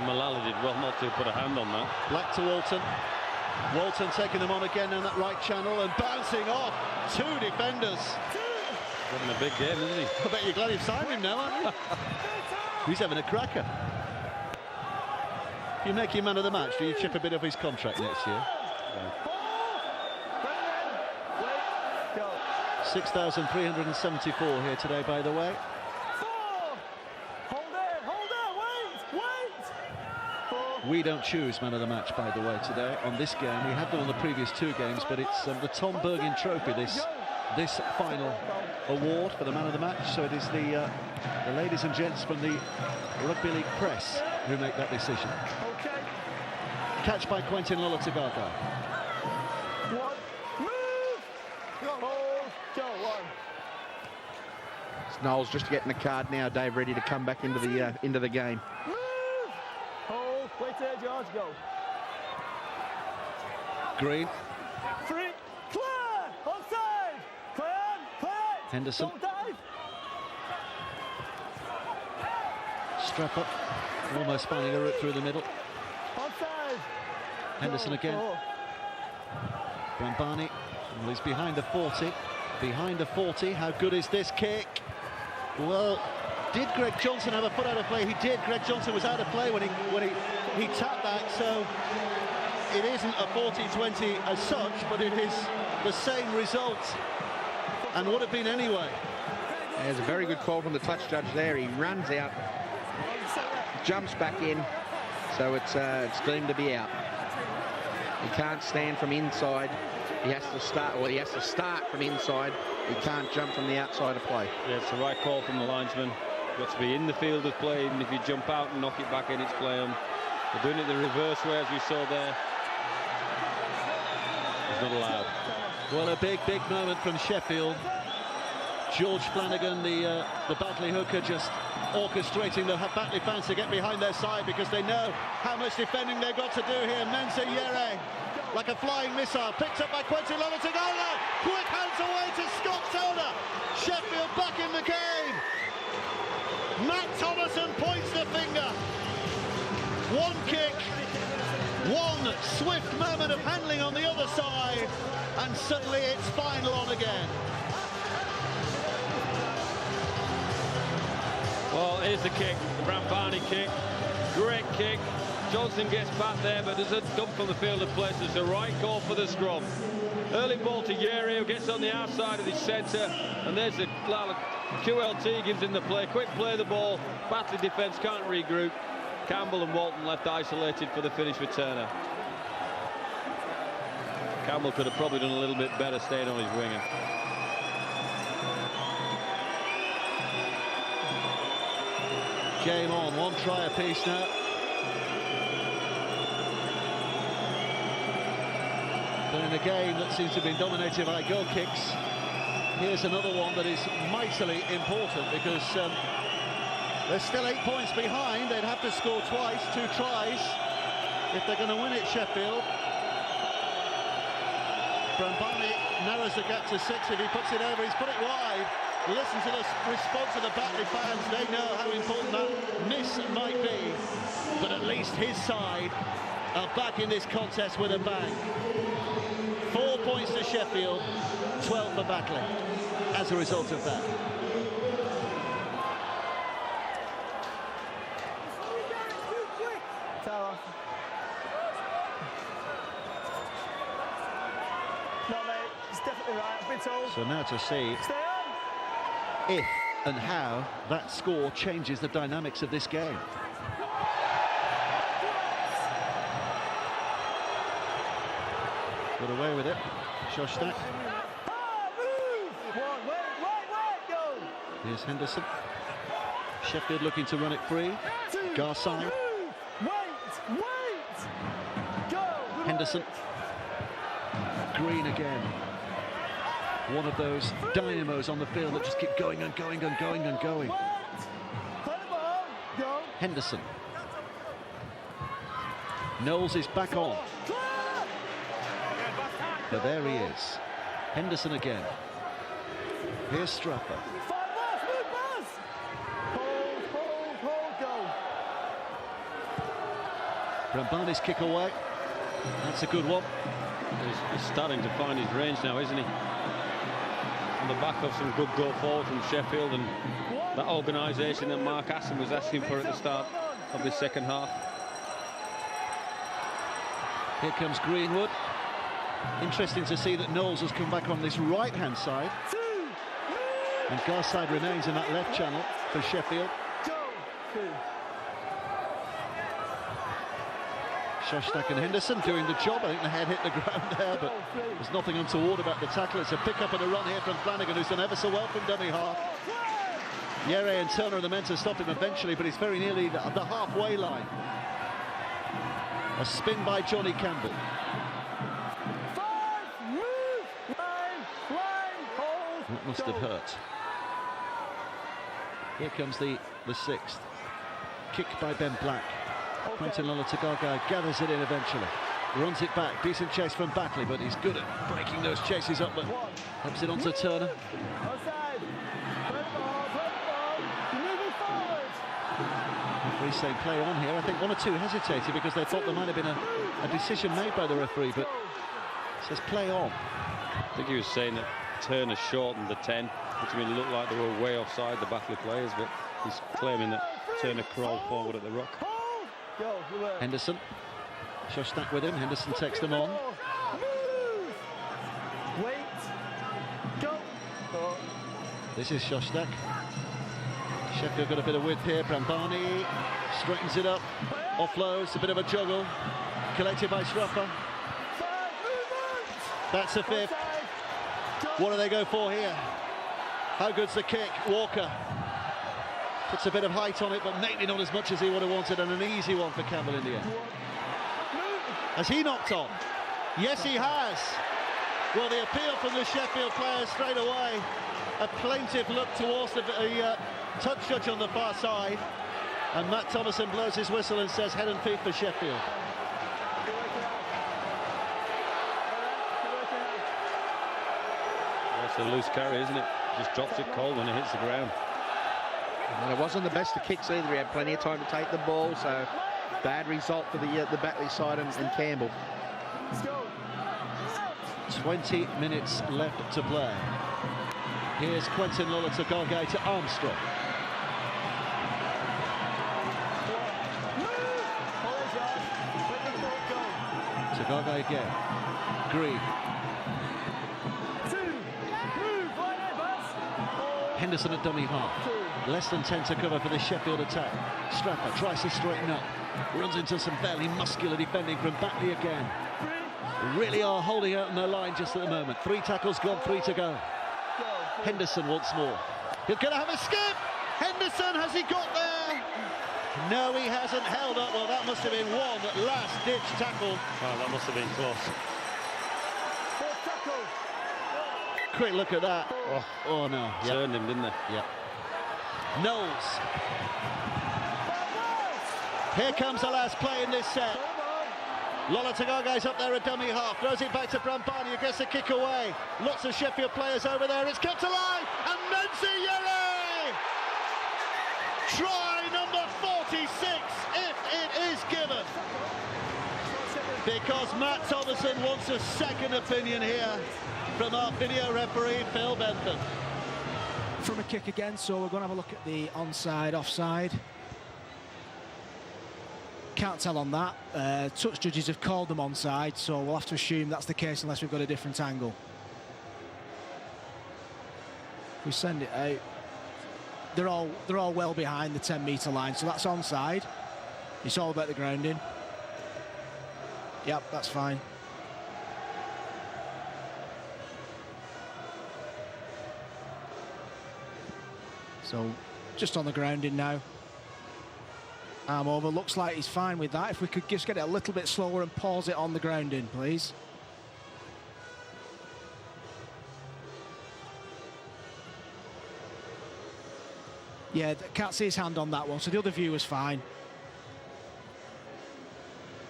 Mullally did well not to put a hand on that. Black to Walton. Walton taking them on again down that right channel and bouncing off 2 defenders. Having a big game, isn't he? I bet you're glad you've signed him now, aren't you? He's having a cracker. If you make him man of the match, do you chip a bit of his contract next year? 6,374 here today, by the way. We don't choose man of the match, by the way, today on this game. We have done on the previous two games, but it's the Tom Bergin Trophy, this final award for the man of the match. So it is the ladies and gents from the Rugby League press who make that decision. Catch by Quentin Lola-Tagaga. Knowles just getting the card now, Dave, ready to come back into the game. Hold, wait there, George, go. Green. Free, clear, onside, clear. Henderson. Don't dive. Strap up, almost finding a route through the middle. Onside. Henderson again. Brambani, well, he's behind the 40. Behind the 40, how good is this kick? Well, did Greg Johnson have a foot out of play? He did. Greg Johnson was out of play when he tapped that, so it isn't a 40-20 as such, but it is the same result, and would have been anyway. There's a very good call from the touch judge there. He runs out, jumps back in, so it's deemed to be out. He can't stand from inside. He has to start from inside. He can't jump from the outside of play. Yeah, it's the right call from the linesman. Got to be in the field of play, and if you jump out and knock it back in, it's play on. They're doing it the reverse way, as we saw there. It's not allowed. Well, a big moment from Sheffield. George Flanagan, the Batley hooker, just orchestrating the Batley fans to get behind their side because they know how much defending they've got to do here. Mensah Yere, like a flying missile, picked up by Quentin Lola-Tagaga. Quick hands away to Scott Toner. Sheffield back in the game. Matt Thomason points the finger. One kick, one swift moment of handling on the other side, and suddenly it's final on again. Well, here's the kick, the Brambani kick. Great kick. Johnson gets back there, but there's a dump from the field of play. It's the right call for the scrum. Early ball to Yeri, who gets on the outside of his centre, and there's the QLT gives him the play. Quick play the ball. Batley defence can't regroup. Campbell and Walton left isolated for the finish for Turner. Campbell could have probably done a little bit better staying on his winger. Game on, one try apiece now. But in a game that seems to have been dominated by goal kicks, here's another one that is mightily important because they're still 8 points behind. They'd have to score twice, 2 tries, if they're going to win it, Sheffield. Brambani narrows the gap to 6. If he puts it over, he's put it wide. Listen to the response of the Batley fans. They know how important that miss might be. But at least his side are back in this contest with a bang. 4 points to Sheffield, 12 for Batley as a result of that. No, mate, it's definitely right. I've been told. So now to see if and how that score changes the dynamics of this game. Got away with it, Shostak. Go. Here's Henderson. Sheffield looking to run it free. Garside. Wait. Go. Henderson. Green again. One of those dynamos on the field that just keep going and going and going and going. Henderson. Knowles is back on. But there he is. Henderson again. Here's Strapper. Hold, go. Brambani's kick away. That's a good one. He's starting to find his range now, isn't he? the back of some good go forward from Sheffield and that organisation that Mark Aston was asking for at the start of the second half. Here comes Greenwood. Interesting to see that Knowles has come back on this right-hand side. And Garside remains in that left channel for Sheffield. Shostak and Henderson doing the job. I think the head hit the ground there, but there's nothing untoward about the tackle. It's a pick-up and a run here from Flanagan, who's done ever so well from dummy half. Yere and Turner are the men to stop him eventually, but he's very nearly the halfway line. A spin by Johnny Campbell. That must have hurt. Here comes the sixth. Kick by Ben Black. Quentin Lolatagaga gathers it in eventually. Runs it back. Decent chase from Batley, but he's good at breaking those chases up, but helps it onto Turner. Referee saying play on here. I think one or two hesitated because they thought there might have been a decision made by the referee, but it says play on. I think he was saying that Turner shortened the 10, which made it look like they were way offside, the Batley players, but he's claiming that Turner crawled forward at the ruck. Henderson. Shostak with him. Henderson takes them on. This is Shostak. Sheffield got a bit of width here. Brambani straightens it up. Offloads, a bit of a juggle. Collected by Struffer. That's a fifth. What do they go for here? How good's the kick? Walker puts a bit of height on it, but maybe not as much as he would have wanted, and an easy one for Campbell in the end. Has he knocked on? Yes, he has. Well, the appeal from the Sheffield players straight away. A plaintive look towards the touch judge on the far side, and Matt Thomason blows his whistle and says head and feet for Sheffield. It's a loose carry, isn't it? Just drops it cold when it hits the ground. And it wasn't the best of kicks either. He had plenty of time to take the ball, so bad result for the Batley side and Campbell. 20 minutes left to play. Here's Quentin Lolatagaga to Armstrong. Tagaga again. Green. Henderson at dummy half. Less than 10 to cover for the Sheffield attack. Strapper tries to straighten up. Runs into some fairly muscular defending from Batley again. Really are holding out on their line just at the moment. 3 tackles gone, 3 to go. Henderson once more. He's going to have a skip. Henderson, has he got there? No, he hasn't held up. Well, that must have been one last-ditch tackle. Oh, that must have been close. Quick look at that. Oh no. Turned him, didn't they? Yeah. Knowles. Here comes the last play in this set. Lolatagaga's up there at dummy half. Throws it back to Brambani, who gets the kick away. Lots of Sheffield players over there. It's kept alive. And Menzi Yere! Try number 46, if it is given. Because Matt Thomason wants a second opinion here from our video referee, Phil Bentham. From a kick again, so we're going to have a look at the onside, offside. Can't tell on that. Touch judges have called them onside, so we'll have to assume that's the case unless we've got a different angle. If we send it out, they're all well behind the 10-metre line, so that's onside. It's all about the grounding. Yep, that's fine. So just on the grounding now. Arm over, looks like he's fine with that. If we could just get it a little bit slower and pause it on the grounding, please. Yeah, can't see his hand on that one, so the other view was fine.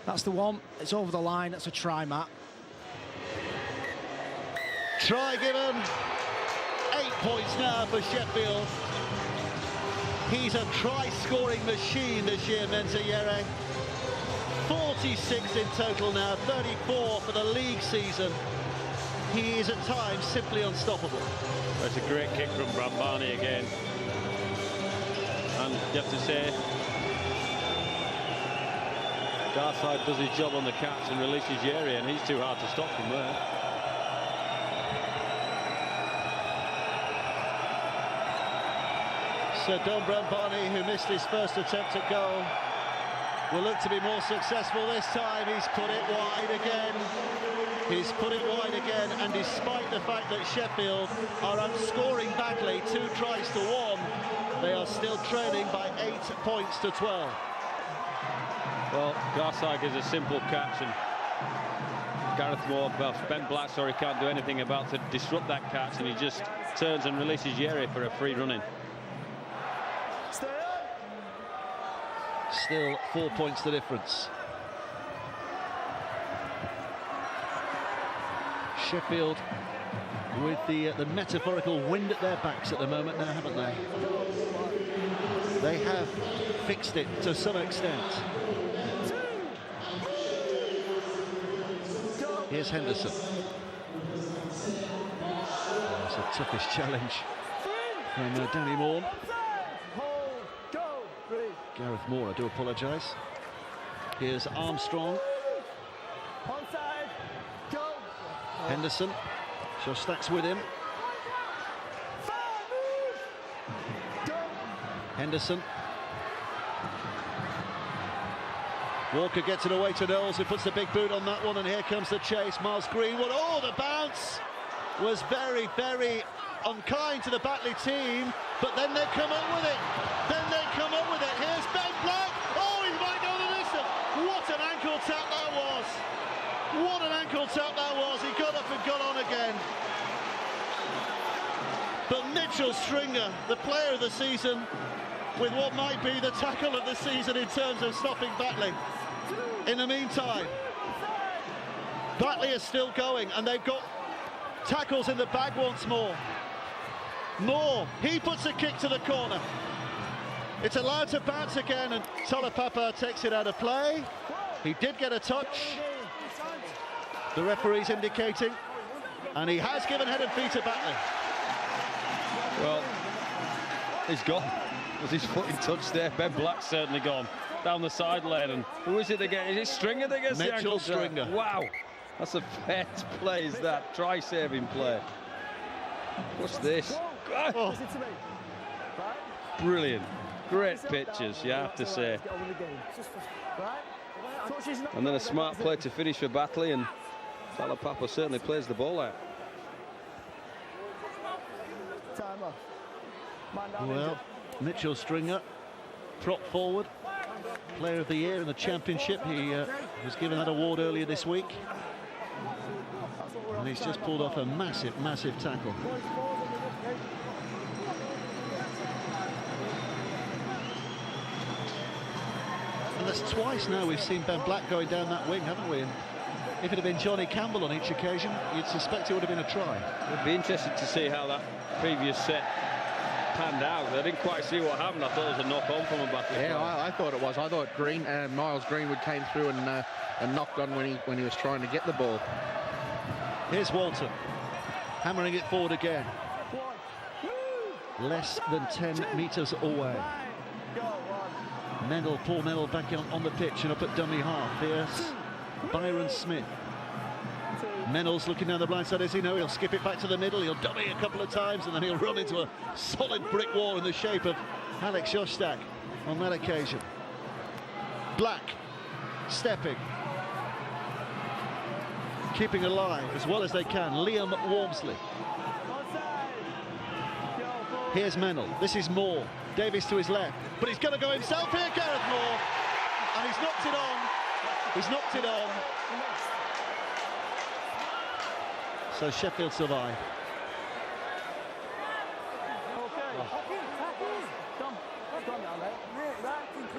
That's the one, it's over the line, that's a try, Matt. Try given. 8 points now for Sheffield. He's a try-scoring machine this year, Menzi Yere. 46 in total now, 34 for the league season. he is at times simply unstoppable. That's a great kick from Brambani again. And you have to say, Garside does his job on the catch and releases Yeri, and he's too hard to stop from there. So Don Brambani, who missed his first attempt at goal, will look to be more successful this time. He's put it wide again. He's put it wide again, and despite the fact that Sheffield are outscoring Batley 2 tries to 1, they are still trailing by 8 points to 12. Well, Garside is a simple catch, and Gareth Moore, well, Ben Black, sorry, can't do anything about to disrupt that catch, and he just turns and releases Yeri for a free run-in. Still 4 points the difference. Sheffield with the metaphorical wind at their backs at the moment now, haven't they? They have fixed it to some extent. Here's Henderson. That's a toughish challenge from Danny Moore. Gareth Moore, I do apologise. Here's Armstrong. Henderson. Shostak's with him. Henderson. Walker gets it away to Knowles, who puts the big boot on that one, and here comes the chase. Miles Greenwood. Oh, the bounce was very, very unkind to the Batley team, but then they come up with it. Here's Ben Black. Oh, he might go the distance. What an ankle tap that was. What an ankle tap that was. He got up and got on again. But Mitchell Stringer, the player of the season, with what might be the tackle of the season in terms of stopping Batley. In the meantime, Batley is still going, and they've got tackles in the bag once more. Moore, he puts a kick to the corner. It's allowed to bounce again, and Tolapapa takes it out of play. He did get a touch. The referee's indicating, and he has given head and feet to Batley. Well, he's gone. Was his foot in touch there? Ben Black's certainly gone down the side lane. And who is it again? Is it Stringer that gets the ankle? Mitchell Stringer. Wow, that's a fair play, is that? Try-saving play. What's this? Oh. Brilliant. Great pictures, you have to say. And then a smart play to finish for Batley, and Talapapa certainly plays the ball out. Well, Mitchell Stringer, prop forward, player of the year in the championship. He was given that award earlier this week. And he's just pulled off a massive, massive tackle. And that's twice now we've seen Ben Black going down that wing, haven't we? And if it had been Johnny Campbell on each occasion, you'd suspect it would have been a try. It'd be interesting to see how that previous set panned out. I didn't quite see what happened. I thought it was a knock-on from a Batley. Yeah, I thought it was. I thought Miles Greenwood came through and knocked on when he was trying to get the ball. Here's Walton, hammering it forward again. Less than 10 metres away. Paul Mendel back on the pitch and up at dummy half. Here's Byron Smith. Mendel's looking down the blind side. As you know, he'll skip it back to the middle. He'll dummy a couple of times, and then he'll run into a solid brick wall in the shape of Alex Shostak on that occasion. Black stepping, keeping alive as well as they can. Liam Walmsley. Here's Mendel. This is Moore. Davies to his left, but he's going to go himself here, Gareth Moore, and he's knocked it on. He's knocked it on. So Sheffield survive.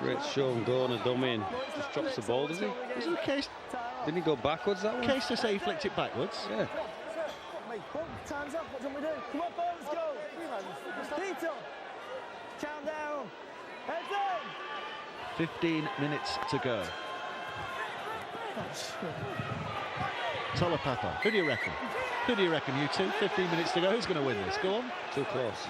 Great show and go on a dummy and just drops the ball, does he? Is it a case? Didn't he go backwards that one? Case to say he flicked it backwards. Yeah. Time's up. What do we do? Come on, boys, go. Peter. Count down. Heads in. 15 minutes to go. Tolapapa, who do you reckon? Who do you reckon, you two? 15 minutes to go. Who's going to win this? Go on. Too close.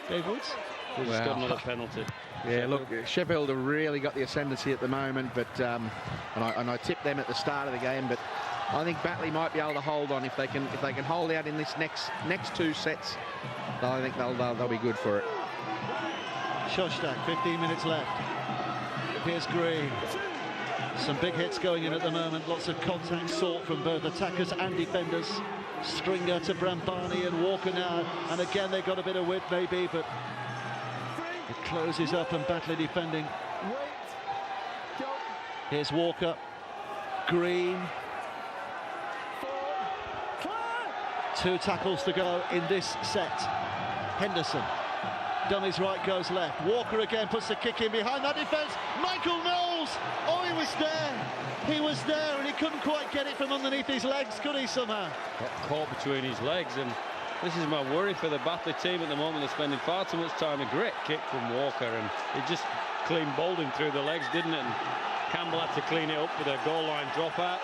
Dave Woods? He's got another penalty. Yeah, look, Sheffield have really got the ascendancy at the moment, but and I tipped them at the start of the game, but I think Batley might be able to hold on if they can hold out in this next 2 sets. I think they'll be good for it. Shostak, 15 minutes left. Here's Green. Some big hits going in at the moment. Lots of contact sought from both attackers and defenders. Stringer to Brambani and Walker now. And again, they've got a bit of width maybe, but it closes up and Batley defending. Here's Walker. Green. 2 tackles to go in this set. Henderson. Dummies right, goes left. Walker again puts the kick in behind that defence. Michael Knowles! Oh, he was there. He was there and he couldn't quite get it from underneath his legs, could he, somehow? Got caught between his legs, and this is my worry for the Batley team at the moment. They're spending far too much time. A great kick from Walker, and it just clean bowled him through the legs, didn't it? And Campbell had to clean it up with a goal line dropout.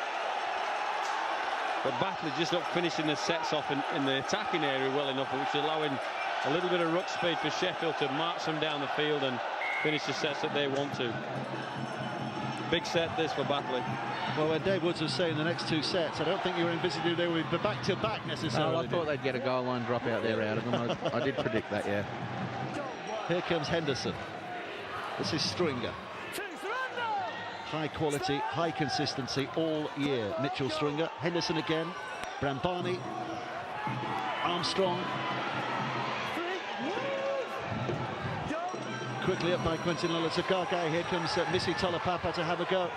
But Batley just not finishing the sets off in the attacking area well enough, which is allowing a little bit of ruck speed for Sheffield to march them down the field and finish the sets that they want to. Big set this for Batley. Well, when Dave Woods was saying the next 2 sets, I don't think you were envisaging they would be back-to-back necessarily. No, I thought they'd get a goal line drop out there out of them. I did predict that, yeah. Here comes Henderson. This is Stringer. High quality, high consistency all year. Mitchell Stringer. Henderson again. Brambani. Armstrong. Quickly up by Quentin Lolitagage. Here comes Missy Tolapapa to have a go.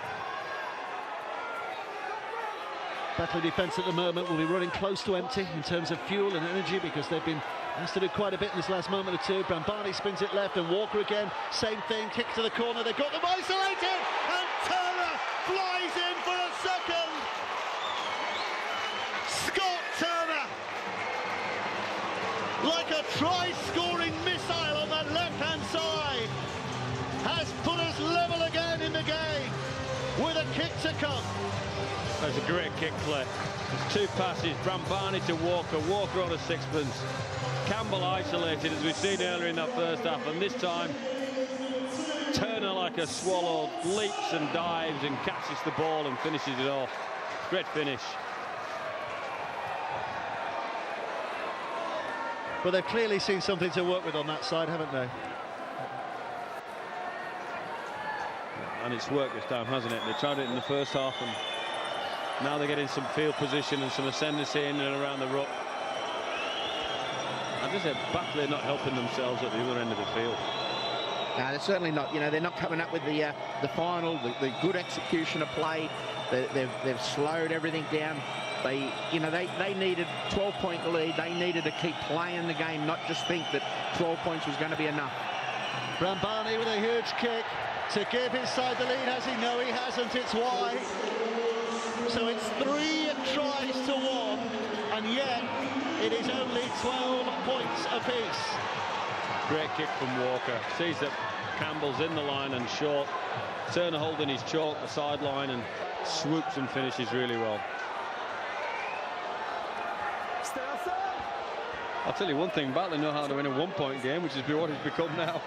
Batley defence at the moment will be running close to empty in terms of fuel and energy because they've been asked to do quite a bit in this last moment or two. Brambani spins it left and Walker again. Same thing, kick to the corner. They've got them isolated and Turner flies in for a second. Scott Turner, like a try-scoring missile on that left-hand side, has put us level again in the game with a kick to come. That's a great kick play. There's 2 passes, Brambani to Walker, Walker on a sixpence. Campbell isolated, as we've seen earlier in that first half, and this time Turner, like a swallow, leaps and dives and catches the ball and finishes it off. Great finish. Well, they've clearly seen something to work with on that side, haven't they? And it's worked this time, hasn't it? They tried it in the first half, and now they're getting some field position and some ascendancy in and around the ruck. I just said Batley are not helping themselves at the other end of the field. No, they're certainly not. You know, they're not coming up with the final, the good execution of play. They've slowed everything down. They needed 12-point lead. They needed to keep playing the game, not just think that 12 points was going to be enough. Brambani with a huge kick to give his side the lead. Has he? No, he hasn't. It's wide. So it's 3 tries to 1, and yet it is only 12 points apiece. Great kick from Walker. Sees that Campbell's in the line and short. Turner holding his chalk, the sideline, and swoops and finishes really well. I'll tell you one thing, Batley know how to win a 1-point game, which is what it's become now.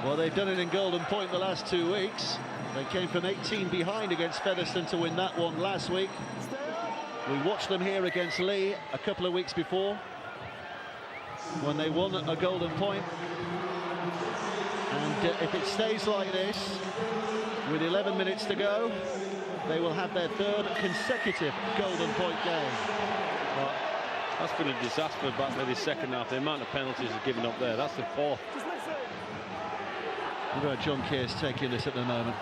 Well, they've done it in Golden Point the last 2 weeks. They came from 18 behind against Featherstone to win that one last week. We watched them here against Lee a couple of weeks before when they won a Golden Point. And if it stays like this, with 11 minutes to go, they will have their 3rd consecutive Golden Point game. Well, that's been a disaster for Batley this second half. The amount of penalties they've given up there, that's the 4th. Look at John Kear's taking this at the moment.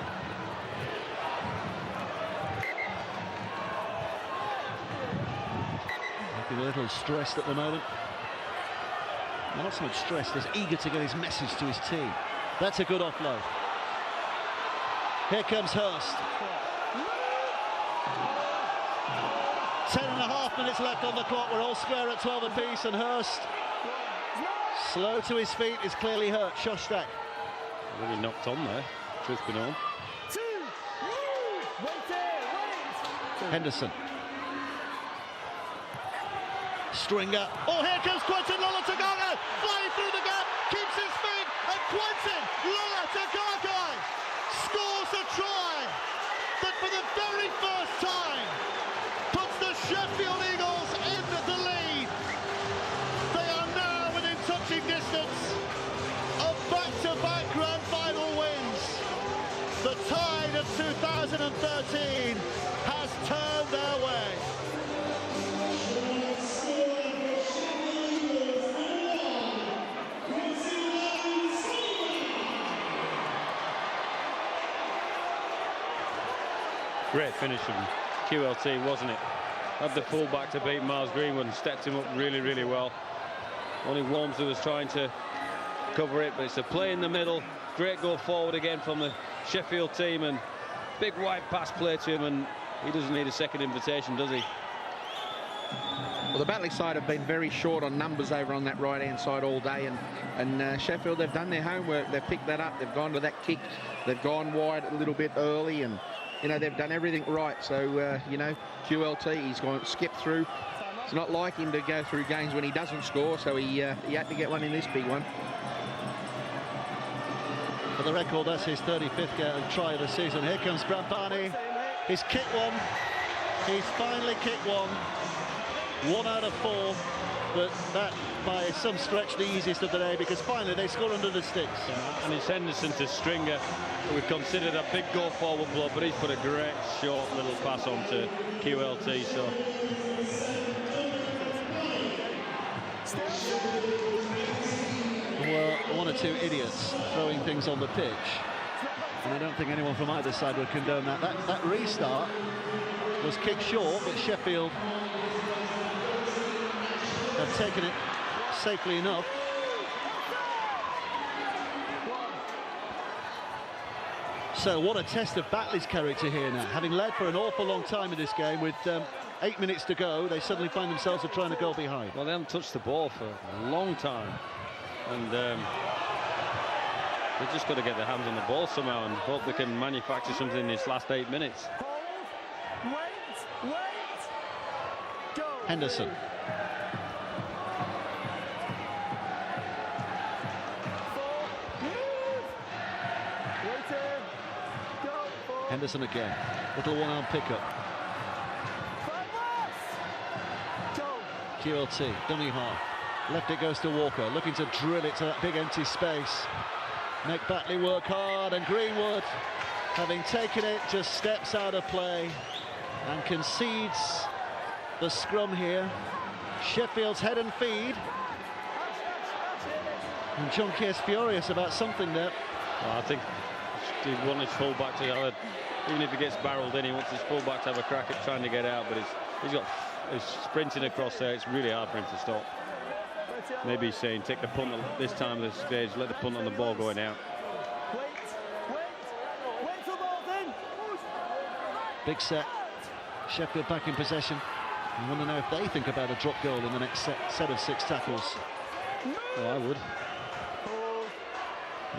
Looking a little stressed at the moment. Well, not so much stressed as eager to get his message to his team. That's a good offload. Here comes Hurst. 10.5 minutes left on the clock. We're all square at 12 apiece, and Hurst, slow to his feet, is clearly hurt. Shostak. Really knocked on there, truth be known. Henderson. Stringer. Oh, here comes Quentin Lolatagaga, flying through the gap, keeps his feet, and Quentin Lolatagaga scores a try that for the very first time puts the Sheffield Eagles in the lead. They are now within touching distance of back-to-back Grand Final wins. The tide of 2013 has turned their way. Great finish from QLT, wasn't it? Had the fullback to beat Miles Greenwood and stepped him up really, really well. Only Walmsley was trying to cover it, but it's a play in the middle. Great go forward again from the Sheffield team, and big wide pass play to him, and he doesn't need a second invitation, does he? Well, the Batley side have been very short on numbers over on that right-hand side all day, and Sheffield, they've done their homework. They've picked that up. They've gone to that kick. They've gone wide a little bit early, and you know, they've done everything right. So, you know, QLT, he's gone skip through. It's not like him to go through games when he doesn't score, so he had to get one in this big one. For the record, that's his 35th try of the season. Here comes Brambani. He's kicked one. He's finally kicked one. 1 out of 4. But that, by some stretch, the easiest of the day, because finally they score under the sticks. Yeah, and it's Henderson to Stringer, who we considered a big go-forward blow, but he's put a great short little pass on to QLT. So there were 1 or 2 idiots throwing things on the pitch, and I don't think anyone from either side would condone that. That restart was kicked short, but Sheffield have taken it safely enough. So what a test of Batley's character here now. Having led for an awful long time in this game, with 8 minutes to go, they suddenly find themselves trying to go behind. Well, they haven't touched the ball for a long time, and they've just got to get their hands on the ball somehow and hope they can manufacture something in this last 8 minutes. Wait, go. Henderson. Henderson again. Little one-arm pickup. QLT, dummy half. Left it goes to Walker, looking to drill it to that big empty space. Make Batley work hard, and Greenwood, having taken it, just steps out of play and concedes the scrum here. Sheffield's head and feed. And John Keir's furious about something there. Well, I think he wants his full-back to either, even if he gets barreled in, he wants his full-back to have a crack at trying to get out, but he's sprinting across there. It's really hard for him to stop. Maybe he's saying take the punt at this time of the stage, let the punt on the ball going out. Wait for the ball then. Big set. Sheffield back in possession. I want to know if they think about a drop goal in the next set of 6 tackles. Well, I would.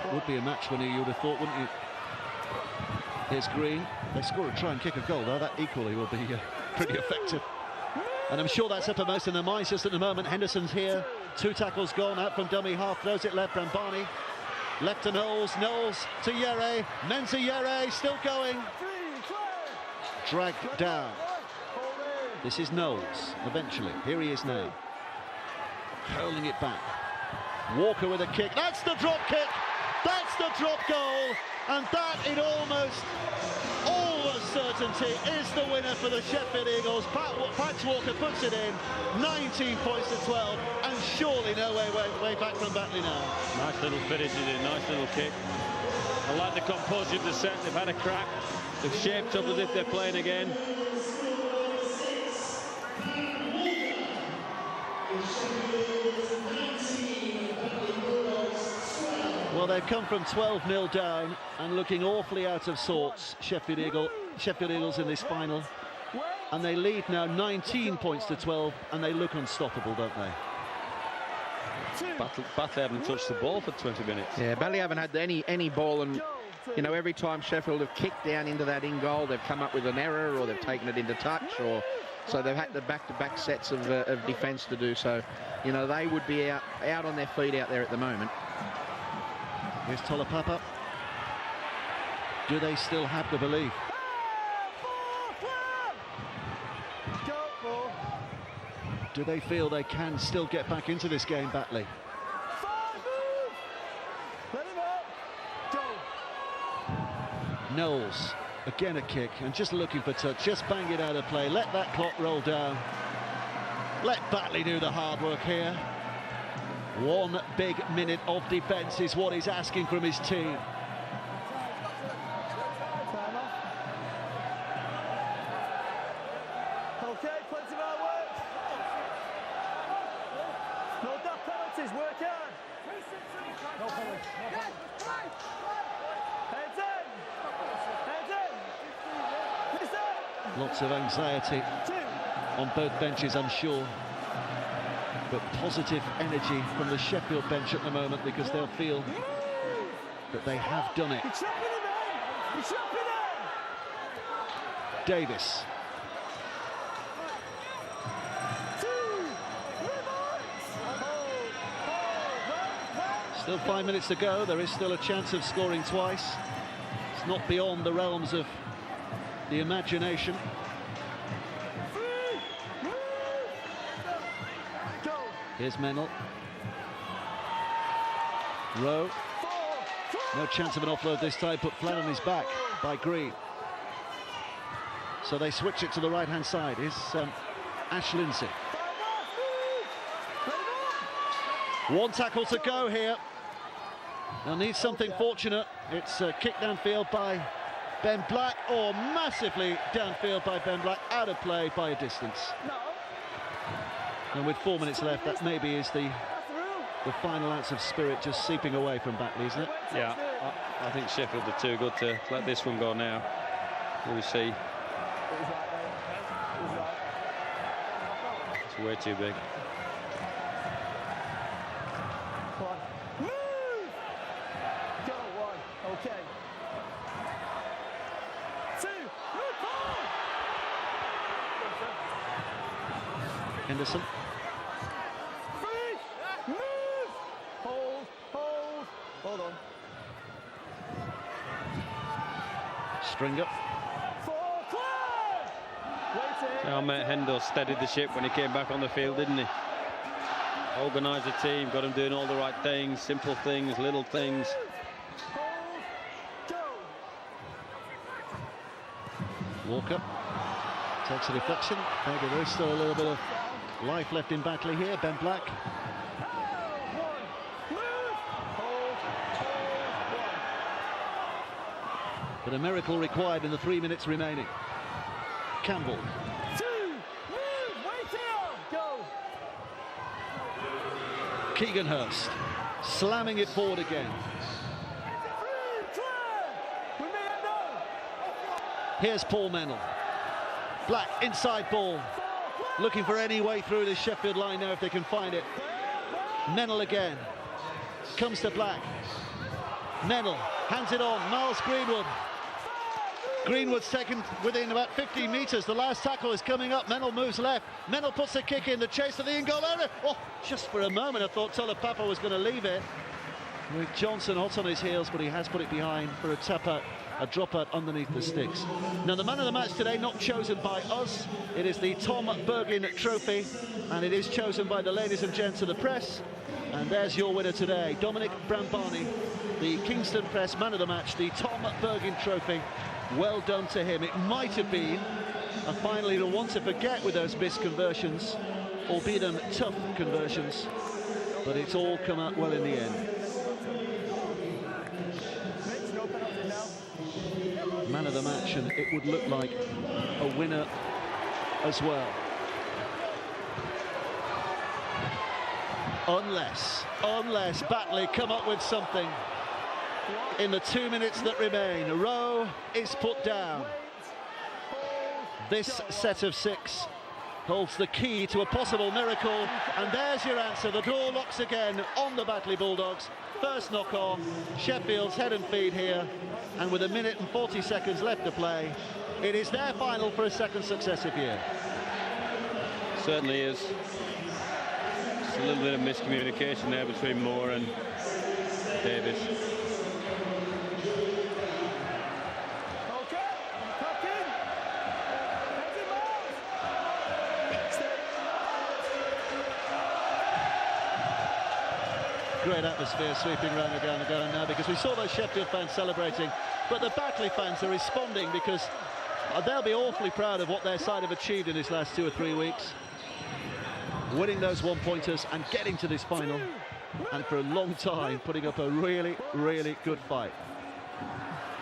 It would be a match winner, you would have thought, wouldn't you? Here's Green. They score a try and kick a goal, though. That equally will be pretty effective. And I'm sure that's uppermost in their minds just at the moment. Henderson's here. 2 tackles gone, out from dummy half. Throws it left, Brambani. Left to Knowles. Knowles to Yere. Mensah Yere, still going. Dragged down. This is Knowles, eventually. Here he is now. Hurling it back. Walker with a kick. That's the drop kick. That's the drop goal. And that, in almost all certainty, is the winner for the Sheffield Eagles. Pat Walker puts it in. 19 points to 12. And surely no way back from Batley now. Nice little finish, nice little kick. I like the composure of the set. They've had a crack. They've shaped up as if they're playing again. Well, they've come from 12-0 down and looking awfully out of sorts, Sheffield Eagles in this final. And they lead now 19 points to 12, and they look unstoppable, don't they? Batley haven't touched the ball for 20 minutes. Yeah, Batley haven't had any ball, and you know, every time Sheffield have kicked down into that in goal, they've come up with an error, or they've taken it into touch, or So they've had the back-to-back sets of defence to do. So, you know, they would be out on their feet out there at the moment. Here's Tolapapa. Do they still have the belief? Do they feel they can still get back into this game, Batley? Knowles, again a kick, and just looking for touch, just bang it out of play, let that clock roll down. Let Batley do the hard work here. 1 big minute of defence is what he's asking from his team. Okay, plenty of hard work. No daft penalties, work hard. No penalties. Heads in. Lots of anxiety on both benches, I'm sure. But positive energy from the Sheffield bench at the moment, because they'll feel that they have done it. Davis. Still 5 minutes to go. There is still a chance of scoring twice. It's not beyond the realms of the imagination. Here's Mennel. Rowe. No chance of an offload this time, put flat on his back by Green. So they switch it to the right-hand side. Here's Ash Lindsay. 1 tackle to go here. They'll need something fortunate. It's a kick downfield by Ben Black, or massively downfield by Ben Black, out of play by a distance. And with 4 minutes left, that maybe is the final ounce of spirit just seeping away from Batley, isn't it? Yeah, I think Sheffield are too good to let this one go now. We'll see. It's way too big. Okay. 2, move forward. Henderson. 3, move. Hold on. Stringer. 4, clear. Waiting. Now, Matt Hendo steadied the ship when he came back on the field, didn't he? Organised the team, got him doing all the right things, simple things, little things. Walker takes a deflection. Maybe there is still a little bit of life left in Batley here. Ben Black. But a miracle required in the 3 minutes remaining. Campbell. 2, move, wait here, go. Keegan Hurst slamming it forward again. 3, clear. We may end up. Here's Paul Mennel. Black, inside ball. Looking for any way through the Sheffield line now if they can find it. Mennel again. Comes to Black. Mennel hands it on. Miles Greenwood. Greenwood's taken within about 15 metres. The last tackle is coming up. Mennel moves left. Mennel puts the kick in. The chase to the in-goal area. Oh, just for a moment I thought Tolapapa was going to leave it. With Johnson hot on his heels, but he has put it behind for a tap-out, a drop-out underneath the sticks. Now, the man of the match today, not chosen by us. It is the Tom Bergin Trophy, and it is chosen by the ladies and gents of the press. And there's your winner today, Dominic Brambani, the Kingston Press man of the match, the Tom Bergin Trophy. Well done to him. It might have been a final he'll want to forget with those missed conversions, albeit them tough conversions, but it's all come out well in the end. Man of the match, and it would look like a winner as well. Unless Batley come up with something in the 2 minutes that remain. Rowe is put down. This set of 6 holds the key to a possible miracle, and there's your answer. The door locks again on the Batley Bulldogs. First knock on, Sheffield's head and feet here, and with 1 minute and 40 seconds left to play, it is their final for a second successive year. Certainly is. Just a little bit of miscommunication there between Moore and Davis. Great atmosphere sweeping around the ground now, because we saw those Sheffield fans celebrating, but the Batley fans are responding, because they'll be awfully proud of what their side have achieved in these last 2 or 3 weeks. Winning those one-pointers and getting to this final, and for a long time putting up a really, really good fight.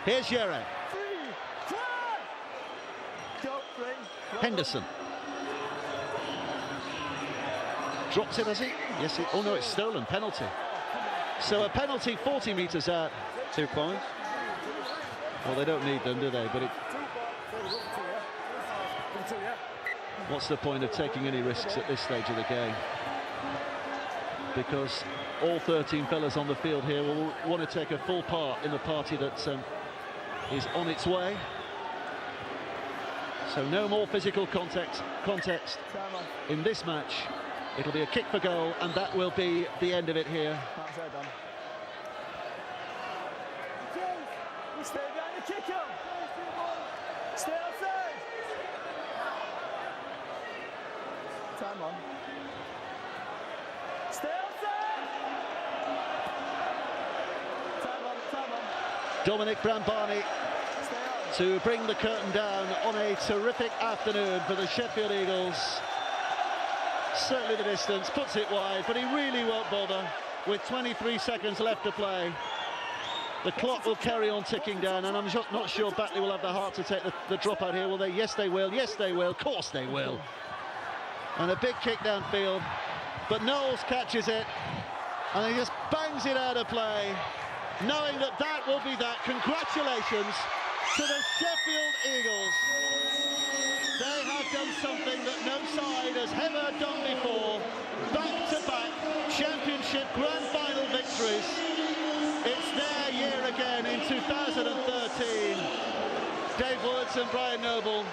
Here's Yere. Henderson. Drops it, has he? Yes, oh no, it's stolen. Penalty. So a penalty 40 metres out. 2 points. Well, they don't need them, do they? But what's the point of taking any risks at this stage of the game? Because all 13 fellas on the field here will want to take a full part in the party that is on its way. So no more physical context in this match. It'll be a kick for goal, and that will be the end of it here. Stay behind the kicker. Stay outside. Time on. Stay outside. Time on. Dominic Brambani to bring the curtain down on a terrific afternoon for the Sheffield Eagles. Certainly the distance, puts it wide, but he really won't bother with 23 seconds left to play. The clock will carry on ticking down, and I'm just not sure Batley will have the heart to take the drop out here, will they? Yes, they will. Yes, they will. Of course they will. And a big kick downfield, but Knowles catches it, and he just bangs it out of play, knowing that that will be that. Congratulations to the Sheffield Eagles. They have done something that no side has ever done before. Back-to-back championship grand final victories. It's their year again in 2013. Dave Woods and Brian Noble,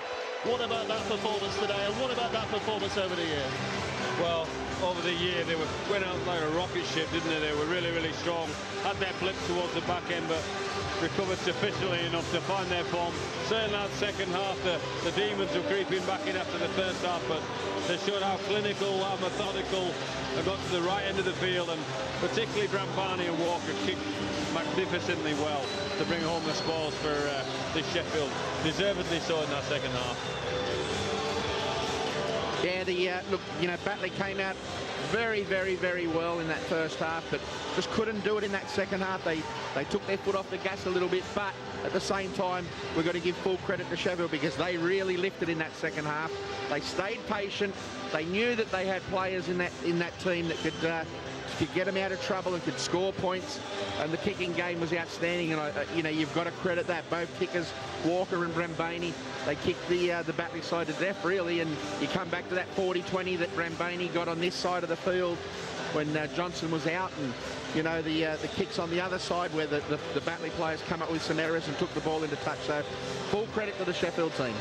what about that performance today, and what about that performance over the year? Well, over the year they went out like a rocket ship, didn't they? They were really, really strong. Had their blip towards the back end, but recovered sufficiently enough to find their form. Certainly that second half, the demons were creeping back in after the first half, but they showed how clinical, how methodical. They got to the right end of the field, and particularly Brambani and Walker kicked magnificently well to bring home the spoils for this Sheffield. Deservedly so in that second half. Yeah, look, you know, Batley came out very, very, very well in that first half, but just couldn't do it in that second half. They took their foot off the gas a little bit, but at the same time, we've got to give full credit to Sheffield, because they really lifted in that second half. They stayed patient. They knew that they had players in that team that could get them out of trouble and could score points, and the kicking game was outstanding. And you know, you've got to credit that. Both kickers, Walker and Brambani, they kicked the Batley side to death, really. And you come back to that 40-20 that Brambani got on this side of the field when Johnson was out, and you know, the kicks on the other side where the Batley players come up with some errors and took the ball into touch. So full credit to the Sheffield team.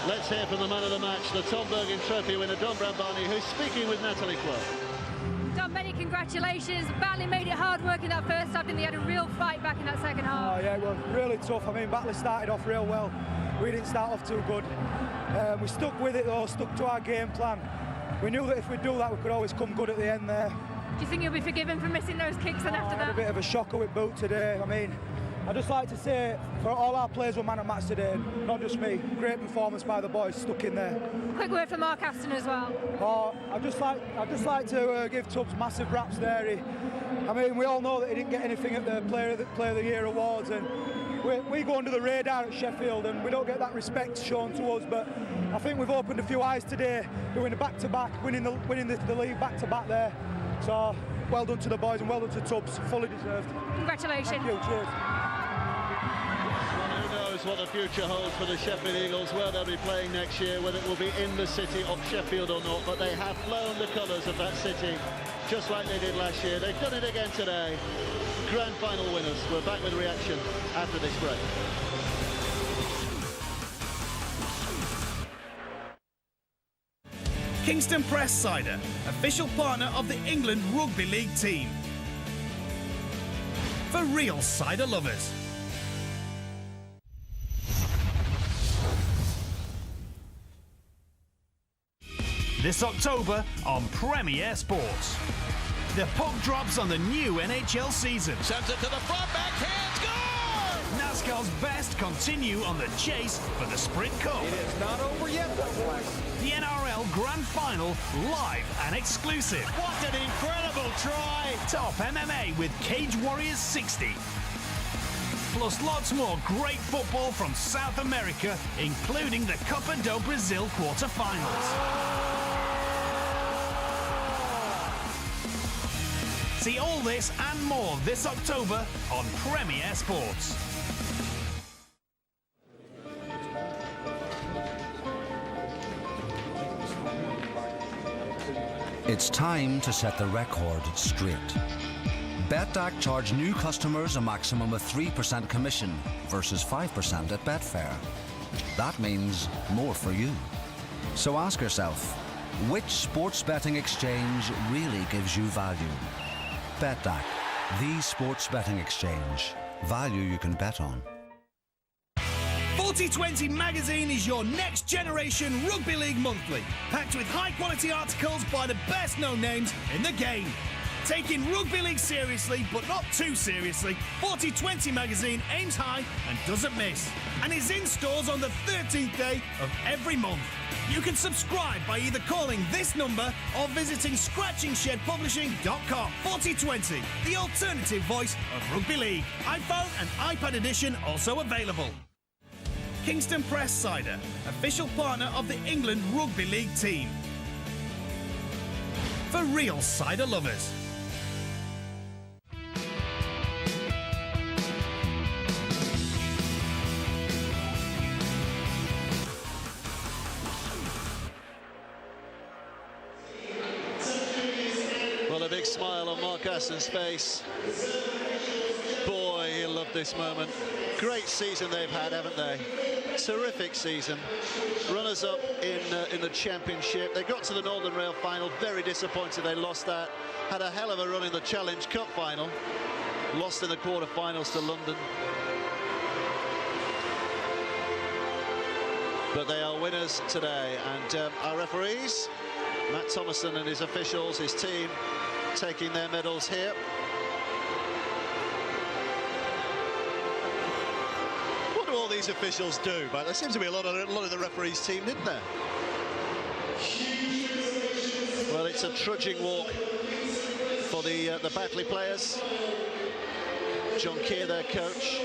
Let's hear from the man of the match, the Tom Bergen Trophy winner, Don Brambani, who's speaking with Natalie Clough. Don, many congratulations. Batley made it hard work in that first half, and they had a real fight back in that second half. Oh yeah, it was really tough. I mean, Batley started off real well. We didn't start off too good. We stuck with it though, stuck to our game plan. We knew that if we do that, we could always come good at the end there. Do you think you'll be forgiven for missing those kicks then after that? A bit of a shocker with Boot today. I mean, I'd just like to say, for all our players were man of match today, not just me. Great performance by the boys, stuck in there. Quick word for Mark Aston as well. Oh, I'd just like to give Tubbs massive raps there. I mean, we all know that he didn't get anything at the Player of the Year awards, and we go under the radar at Sheffield, and we don't get that respect shown to us. But I think we've opened a few eyes today, doing a back-to-back, winning the league back-to-back there. So well done to the boys and well done to Tubbs, fully deserved. Congratulations. Thank you, cheers. Well, who knows what the future holds for the Sheffield Eagles, where they'll be playing next year, whether it will be in the city of Sheffield or not, but they have flown the colours of that city, just like they did last year. They've done it again today. Grand final winners. We're back with reaction after this break. Kingston Press Cider, official partner of the England Rugby League team. For real cider lovers. This October on Premier Sports. The puck drops on the new NHL season. Sends it to the front, backhand, score! NASCAR's best continue on the chase for the Sprint Cup. It is not over yet, The NRL Grand Final, live and exclusive. What an incredible try! Top MMA with Cage Warriors 60. Plus lots more great football from South America, including the Copa do Brasil quarter-finals. See all this and more this October on Premier Sports. It's time to set the record straight. Betdac charge new customers a maximum of 3% commission versus 5% at Betfair. That means more for you. So ask yourself, which sports betting exchange really gives you value? Betdac, the sports betting exchange. Value you can bet on. 4020 magazine is your next generation rugby league monthly, packed with high quality articles by the best known names in the game. Taking rugby league seriously, but not too seriously, 4020 magazine aims high and doesn't miss, and is in stores on the 13th day of every month. You can subscribe by either calling this number or visiting scratchingshedpublishing.com. 4020, the alternative voice of rugby league. iPhone and iPad edition also available. Kingston Press Cider, official partner of the England Rugby League team. For real cider lovers. Well, a big smile on Mark Aston's face. Boy, he'll love this moment. Great season they've had, haven't they? Terrific season. Runners-up in the championship. They got to the Northern Rail final. Very disappointed they lost that. Had a hell of a run in the Challenge Cup final. Lost in the quarter-finals to London. But they are winners today. And our referees, Matt Thomason and his officials, his team, taking their medals here. What do all these officials do? But there seems to be a lot of the referees' team, didn't there? Well, it's a trudging walk for the Batley players. John Keir, their coach.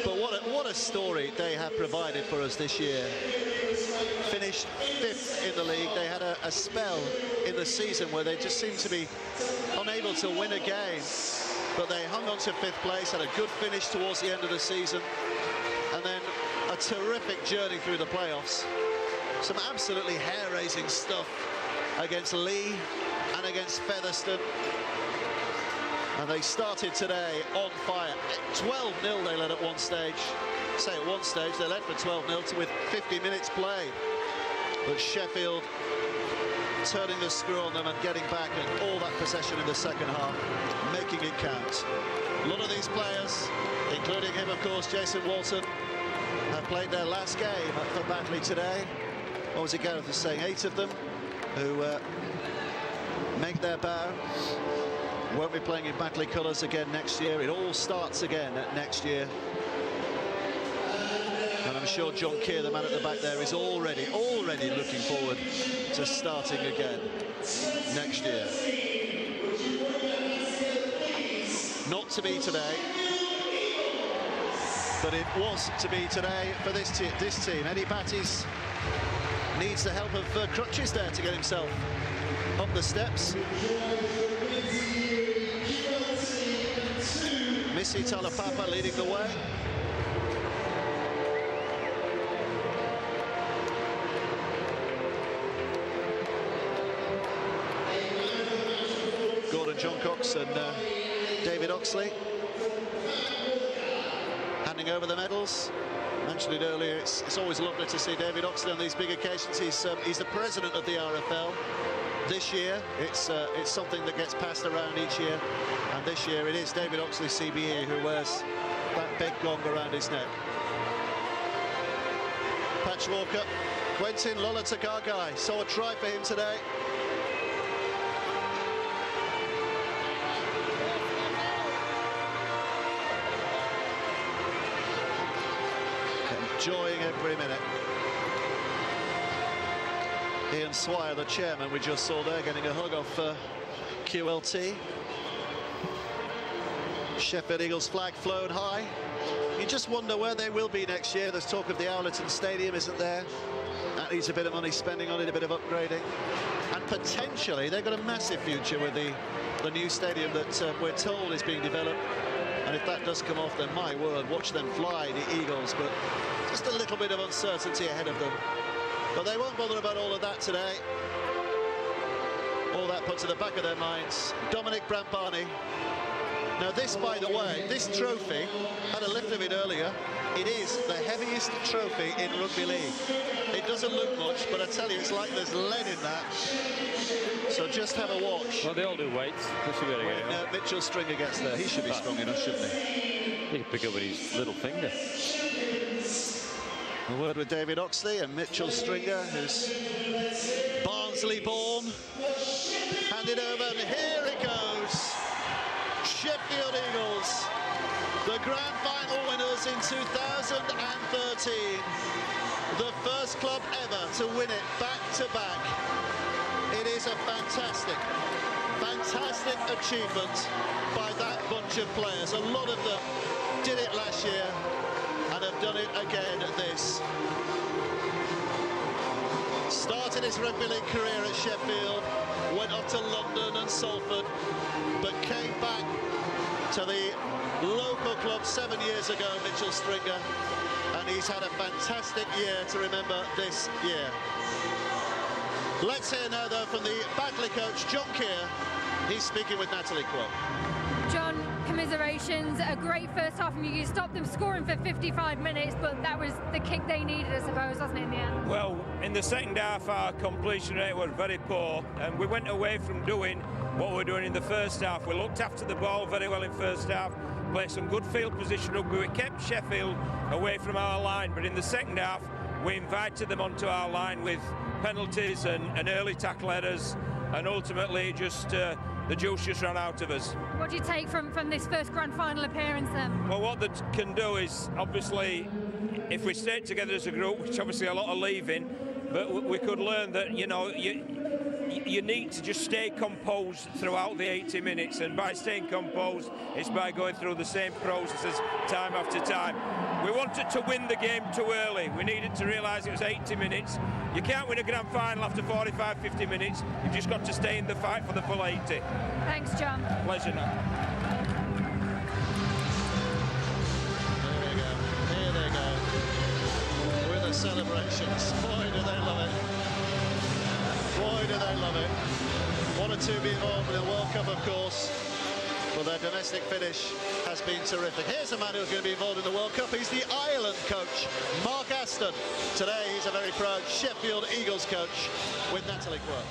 But what a story they have provided for us this year. Finished 5th in the league. They had a spell in the season where they just seemed to be unable to win a game, but they hung on to 5th place, had a good finish towards the end of the season, and then a terrific journey through the playoffs. Some absolutely hair-raising stuff against Lee and against Featherstone. And they started today on fire. 12-0 they led at one stage. Say at one stage they led for 12-0 with 50 minutes played. But Sheffield turning the screw on them and getting back, and all that possession in the second half, making it count. A lot of these players, including him of course, Jason Walton, have played their last game for Batley today. What was it Gareth was saying? 8 of them who make their bow. Won't be playing in Batley colours again next year. It all starts again next year. And I'm sure John Keir, the man at the back there, is already looking forward to starting again next year. Not to be today, but it was to be today for this team. Eddie Batties needs the help of crutches there to get himself up the steps. Missy Talapapa leading the way. Gordon Johncox and David Oxley handing over the medals. mentioned it earlier, it's always lovely to see David Oxley on these big occasions. He's the president of the RFL. This year, it's something that gets passed around each year, and this year it is David Oxley, CBE, who wears that big gong around his neck. Patch Walker, Quentin Lola-Tagagai, saw a try for him today. Enjoying every minute. Ian Swire, the chairman, we just saw there, getting a hug off QLT. Sheffield Eagles flag flown high. You just wonder where they will be next year. There's talk of the Owlerton Stadium, isn't there? That needs a bit of money spending on it, a bit of upgrading. And potentially they've got a massive future with the new stadium that we're told is being developed. And if that does come off, then my word, watch them fly, the Eagles. But just a little bit of uncertainty ahead of them. But they won't bother about all of that today. All that put to the back of their minds. Dominic Brampani. Now this, by the way, this trophy, had a lift of it earlier. It is the heaviest trophy in rugby league. It doesn't look much, but I tell you, it's like there's lead in that. So just have a watch. Well, they all do weights. They should be able to get it. Mitchell Stringer gets there. He should be strong enough, shouldn't he? He can pick up with his little finger. A word with David Oxley and Mitchell Stringer, who's Barnsley born. Hand it over, and here it goes. Sheffield Eagles, the Grand Final winners in 2013. The first club ever to win it back-to-back. It is a fantastic achievement by that bunch of players. A lot of them did it last year and have done it again at this. Started his rugby league career at Sheffield, went off to London and Salford, but came back to the local club 7 years ago, Mitchell Stringer, and he's had a fantastic year to remember this year. Let's hear now, though, from the Batley coach, John Keir. He's speaking with Natalie Quote. John, commiserations, a great first half from you. You stopped them scoring for 55 minutes, but that was the kick they needed, I suppose, wasn't it, in the end? Well, in the second half, our completion rate was very poor, and we went away from doing what we were doing in the first half. We looked after the ball very well in first half, played some good field position rugby. We kept Sheffield away from our line, but in the second half, we invited them onto our line with penalties and early tackle errors, and ultimately just the juice just ran out of us. What do you take from this first Grand Final appearance then? Well, what they can do is, obviously, if we stayed together as a group, which obviously a lot are leaving, but we could learn that, you know, you need to just stay composed throughout the 80 minutes, and by staying composed, it's by going through the same processes time after time. We wanted to win the game too early. We needed to realise it was 80 minutes. You can't win a Grand Final after 45, 50 minutes. You've just got to stay in the fight for the full 80. Thanks, John. Pleasure now. Here they go. With the celebrations. Boy, do they love it. Boy, do they love it. Wanted to be involved in the World Cup, of course, but their domestic finish has been terrific. Here's a man who's going to be involved in the World Cup. He's the Ireland coach, Mark Aston. Today, he's a very proud Sheffield Eagles coach with Natalie Quirk.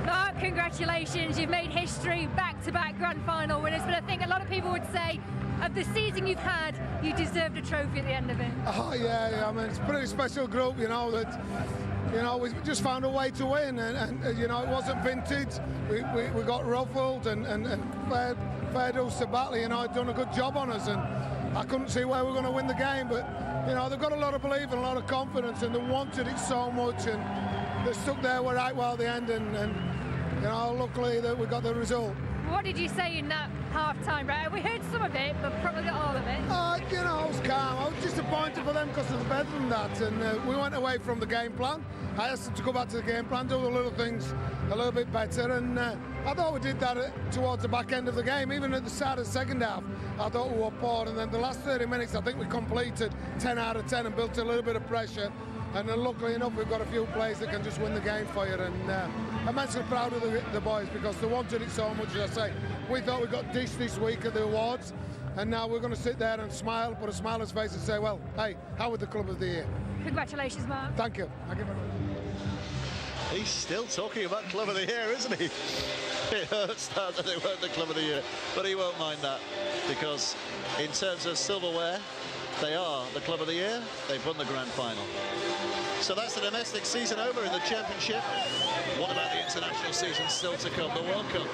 Mark, congratulations. You've made history, back-to-back Grand Final winners, but I think a lot of people would say of the season you've had, you deserved a trophy at the end of it. Oh, yeah, I mean, it's a pretty special group, you know, that... You know, we just found a way to win, and you know, it wasn't vintage. We got ruffled and fair dues to Batley. You know, had done a good job on us, and I couldn't see where we were going to win the game. But you know, they've got a lot of belief and a lot of confidence, and they wanted it so much, and they stuck there right well at the end, and you know, luckily that we got the result. What did you say in that half-time, right? We heard some of it, but probably not all of it. You know, I was calm. I was disappointed for them because they're better than that, and we went away from the game plan. I asked them to go back to the game plan, do the little things a little bit better, and I thought we did that towards the back end of the game. Even at the start of the second half, I thought we were poor, and then the last 30 minutes, I think we completed 10 out of 10 and built a little bit of pressure. And then luckily enough, we've got a few plays that can just win the game for you. And I'm immensely proud of the boys because they wanted it so much, as I say. We thought we got dished this week at the awards, and now we're going to sit there and smile, put a smile on his face and say, well, hey, how was the Club of the Year? Congratulations, Mark. Thank you. Thank you very much. He's still talking about Club of the Year, isn't he? It hurts that they weren't the Club of the Year, but he won't mind that, because in terms of silverware, they are the Club of the Year. They've won the Grand Final. So that's the domestic season over in the Championship. What about the international season still to come, the World Cup?